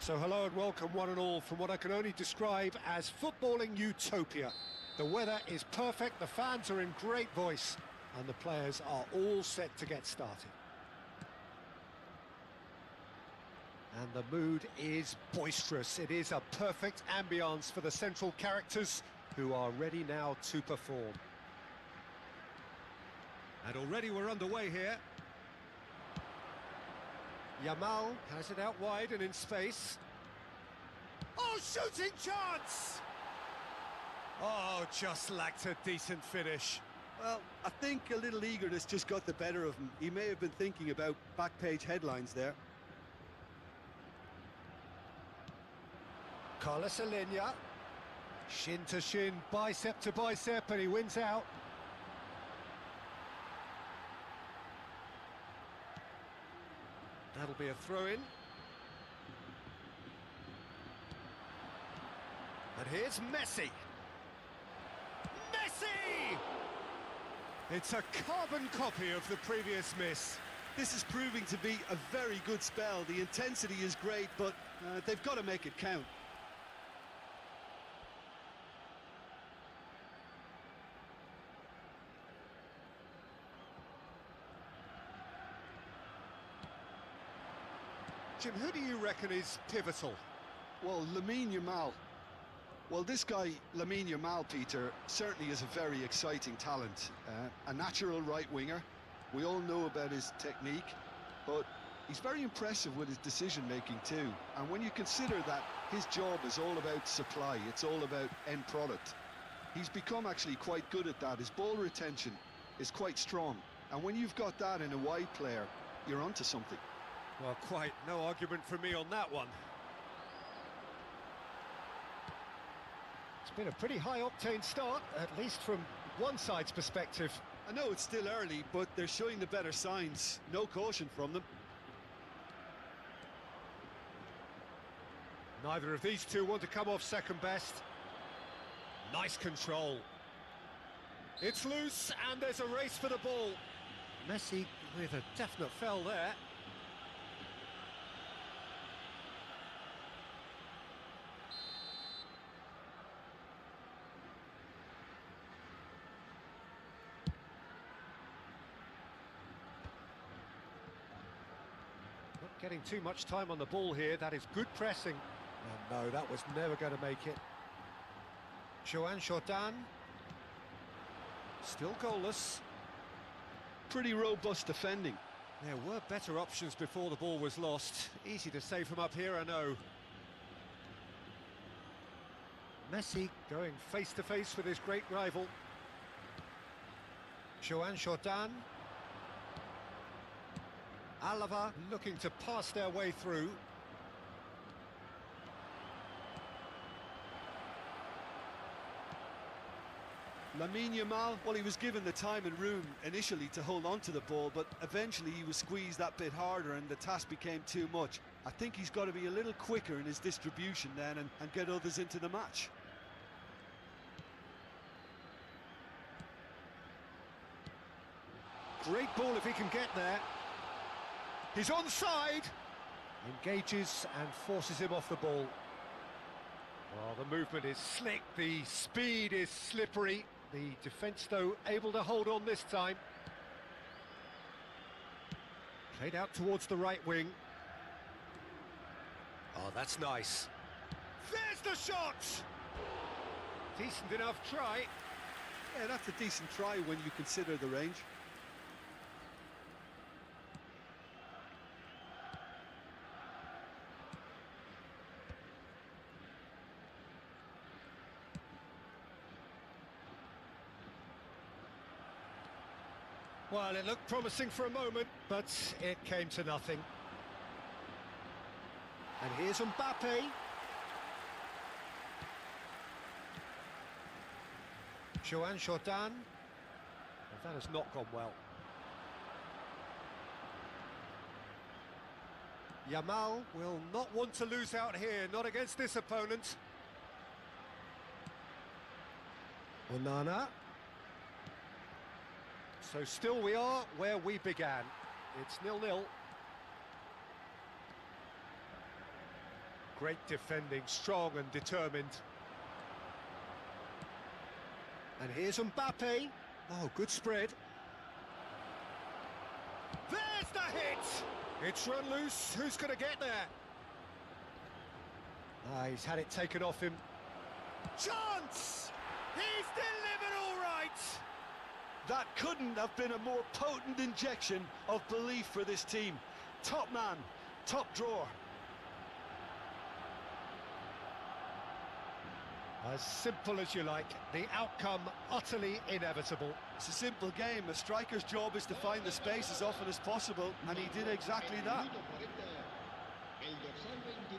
So hello and welcome one and all from what I can only describe as footballing utopia. The weather is perfect, the fans are in great voice, and the players are all set to get started. And the mood is boisterous. It is a perfect ambience for the central characters who are ready now to perform. And already we're underway here. Yamal has it out wide and in space. Oh, shooting chance! Oh, just lacked a decent finish. Well, I think a little eagerness just got the better of him. He may have been thinking about back-page headlines there. Carlos Alenia. Shin to shin, bicep to bicep, and he wins out. That'll be a throw-in. And here's Messi. Messi! It's a carbon copy of the previous miss. This is proving to be a very good spell. The intensity is great, but they've got to make it count. Jim, who do you reckon is pivotal? Well, Lamine Yamal. Well, this guy, Lamine Yamal, Peter, certainly is a very exciting talent. A natural right winger. We all know about his technique, but he's very impressive with his decision-making too. And when you consider that his job is all about supply, it's all about end product, he's become actually quite good at that. His ball retention is quite strong. And when you've got that in a wide player, you're onto something. Well, quite no argument from me on that one. It's been a pretty high-octane start, at least from one side's perspective. I know it's still early, but they're showing the better signs. No caution from them. Neither of these two want to come off second best. Nice control. It's loose, and there's a race for the ball. Messi with a definite foul there. Not getting too much time on the ball here. That is good pressing. And no, that was never going to make it. Joan Jordan. Still goalless. Pretty robust defending. There were better options before the ball was lost. Easy to say from up here, I know. Messi going face-to-face with his great rival. Joan Jordan. Alava looking to pass their way through. Lamine Yamal, well, he was given the time and room initially to hold on to the ball, but eventually he was squeezed that bit harder and the task became too much. I think he's got to be a little quicker in his distribution then and get others into the match. Great ball if he can get there. He's onside. Engages and forces him off the ball. Oh, the movement is slick, the speed is slippery. The defence, though, able to hold on this time. Played out towards the right wing. Oh, that's nice. There's the shot! Decent enough try. Yeah, that's a decent try when you consider the range. Well, it looked promising for a moment, but it came to nothing. And here's Mbappe. Joan Jordan. Well, that has not gone well. Yamal will not want to lose out here, not against this opponent. Onana. So still we are where we began. It's 0-0. Great defending, strong and determined. And here's Mbappe. Oh, good spread. There's the hit! It's run loose. Who's going to get there? Ah, he's had it taken off him. Chance! He's delivered all right! That couldn't have been a more potent injection of belief for this team. Top man, top drawer. As simple as you like, the outcome utterly inevitable. It's a simple game. A striker's job is to find the space as often as possible, and he did exactly that. Minuto 40, el dorsal 22.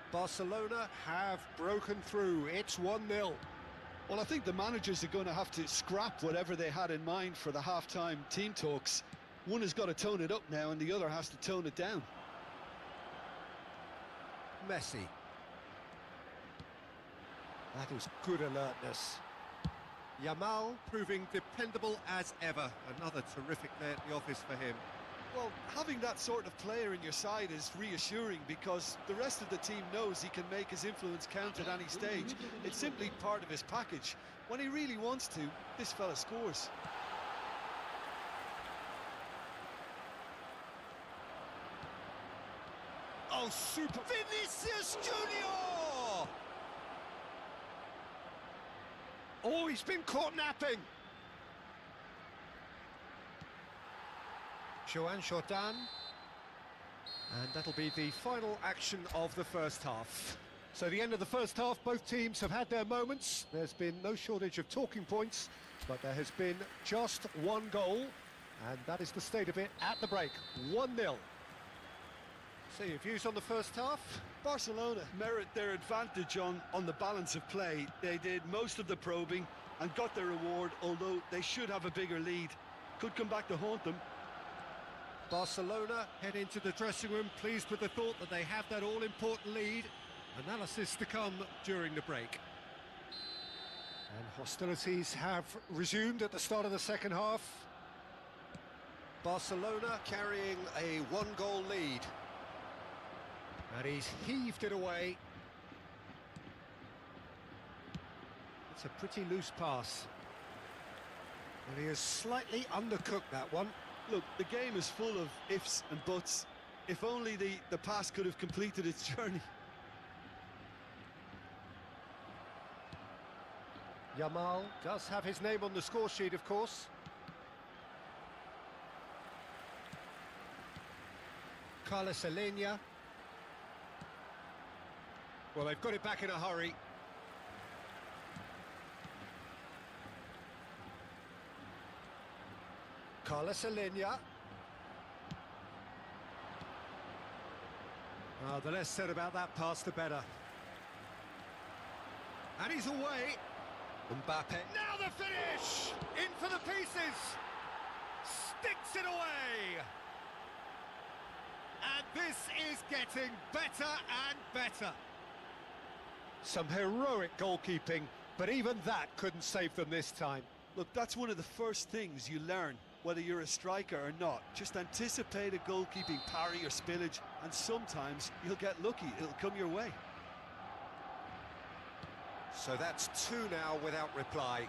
Barcelona have broken through. It's 1-0. Well, I think the managers are going to have to scrap whatever they had in mind for the half-time team talks. One has got to tone it up now, and the other has to tone it down. Messi. That is good alertness. Yamal proving dependable as ever. Another terrific day at the office for him. Well, having that sort of player in your side is reassuring because the rest of the team knows he can make his influence count at any stage. It's simply part of his package. When he really wants to, this fella scores. Oh, super! Vinicius Junior! Oh, he's been caught napping. Joan Jordan. And that'll be the final action of the first half. So the end of the first half, both teams have had their moments. There's been no shortage of talking points, but there has been just one goal, and that is the state of it at the break. 1-0. So your views on the first half? Barcelona merit their advantage on the balance of play. They did most of the probing and got their reward, although they should have a bigger lead. Could come back to haunt them. Barcelona head into the dressing room pleased with the thought that they have that all-important lead. Analysis to come during the break. And hostilities have resumed at the start of the second half. Barcelona carrying a one-goal lead. And he's heaved it away. It's a pretty loose pass. And he has slightly undercooked that one. Look, the game is full of ifs and buts. If only the pass could have completed its journey. Yamal does have his name on the score sheet, of course. Carlos Alenia. Well, they've got it back in a hurry. Carlos Alenia. The less said about that pass, the better. And he's away. Mbappe. Now the finish! In for the pieces! Sticks it away! And this is getting better and better. Some heroic goalkeeping, but even that couldn't save them this time. Look, that's one of the first things you learn, whether you're a striker or not. Just anticipate a goalkeeping parry or spillage, and sometimes you'll get lucky. It'll come your way. So that's two now without reply.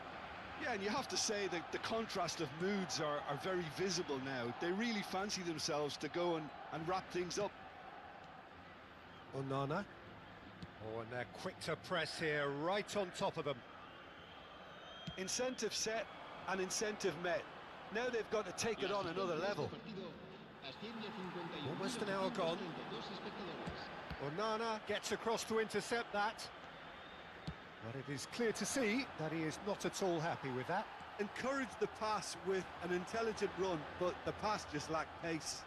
Yeah, and you have to say that the contrast of moods are very visible now. They really fancy themselves to go and wrap things up. Onana. Oh, and they're quick to press here, right on top of them. Incentive set and incentive met. Now they've got to take it on another level. Almost an hour gone. Onana gets across to intercept that. But it is clear to see that he is not at all happy with that. Encouraged the pass with an intelligent run, but the pass just lacked pace.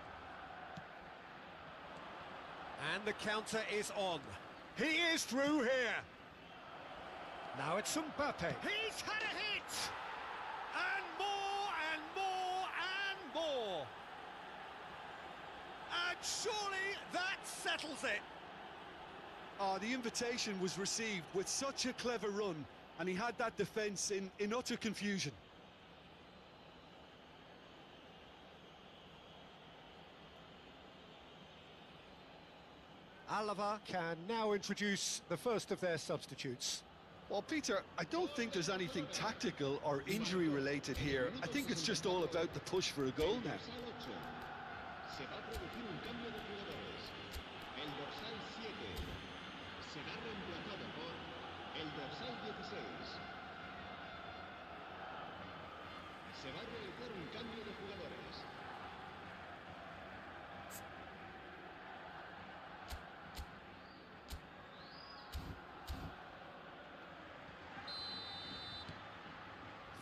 And the counter is on. He is through here. Now it's Mbappe. He's had a hit! And more, and more, and more. And surely that settles it. Oh, the invitation was received with such a clever run, and he had that defence in utter confusion. Alava can now introduce the first of their substitutes. Well, Peter, I don't think there's anything tactical or injury-related here. I think it's just all about the push for a goal now. Se va a producir un cambio de jugadores. El dorsal 7 será reemplazado por el dorsal 16. Se va a realizar un cambio de jugadores.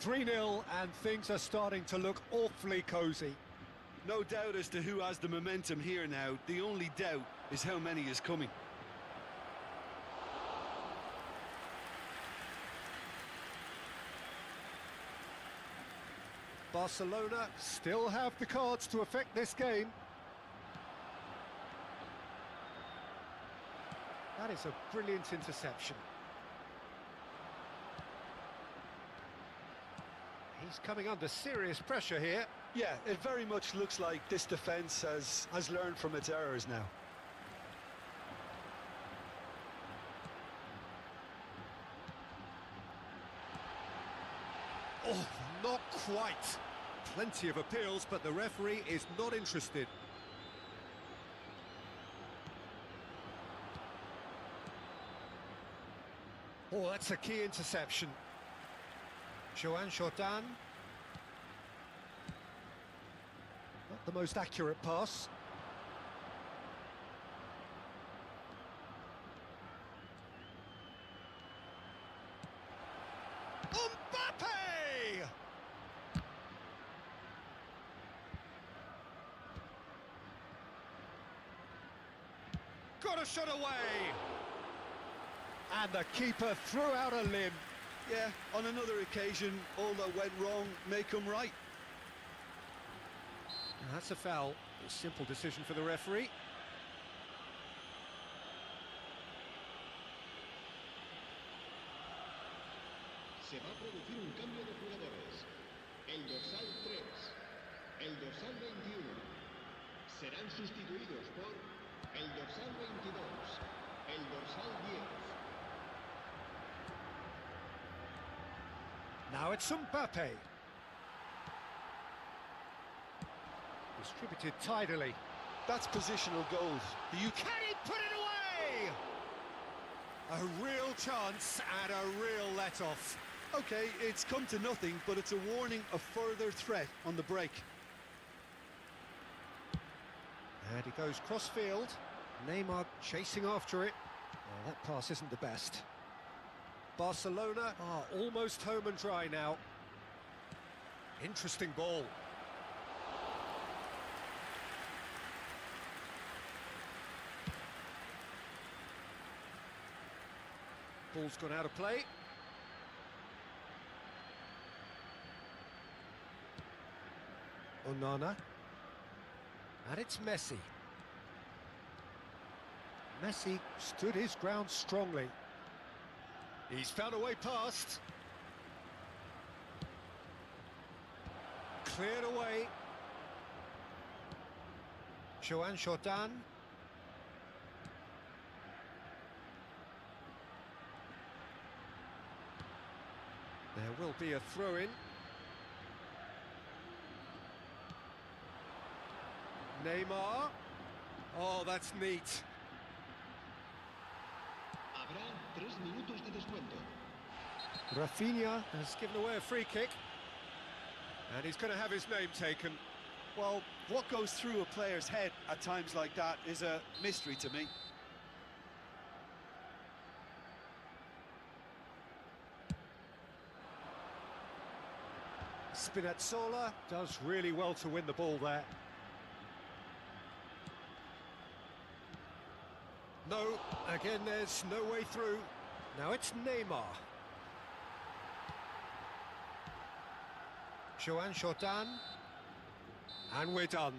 (3-0) and things are starting to look awfully cosy. No doubt as to who has the momentum here now. The only doubt is how many is coming. Barcelona still have the cards to affect this game. That is a brilliant interception. He's coming under serious pressure here. Yeah, it very much looks like this defence has learned from its errors now. Oh, not quite. Plenty of appeals, but the referee is not interested. Oh, that's a key interception. Joan Jordan. Not the most accurate pass. Mbappe! Got a shot away! And the keeper threw out a limb. Yeah, on another occasion, all that went wrong may come right. And that's a foul. A simple decision for the referee. Se va a producir un cambio de jugadores. El dorsal 3, el dorsal 21 serán sustituidos por el dorsal 22, el dorsal 10. Now it's Mbappe. Distributed tidily. That's positional goals. Can he put it away? A real chance and a real let-off. Okay, it's come to nothing, but it's a warning of further threat on the break. And he goes cross-field. Neymar chasing after it. Oh, that pass isn't the best. Barcelona are almost home and dry now. Interesting ball. Ball's gone out of play. Onana. And it's Messi. Messi stood his ground strongly. He's found a way past. Cleared away. Joan Jordan. There will be a throw-in. Neymar. Oh, that's neat. Habrá 3 minutos de descuento. Rafinha has given away a free kick. And he's going to have his name taken. Well, what goes through a player's head at times like that is a mystery to me. Spinazzola does really well to win the ball there. No, again there's no way through. Now it's Neymar. Joan Jordan. And we're done.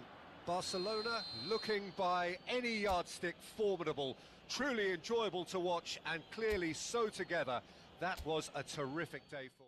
Barcelona looking by any yardstick formidable, truly enjoyable to watch and clearly so together. That was a terrific day for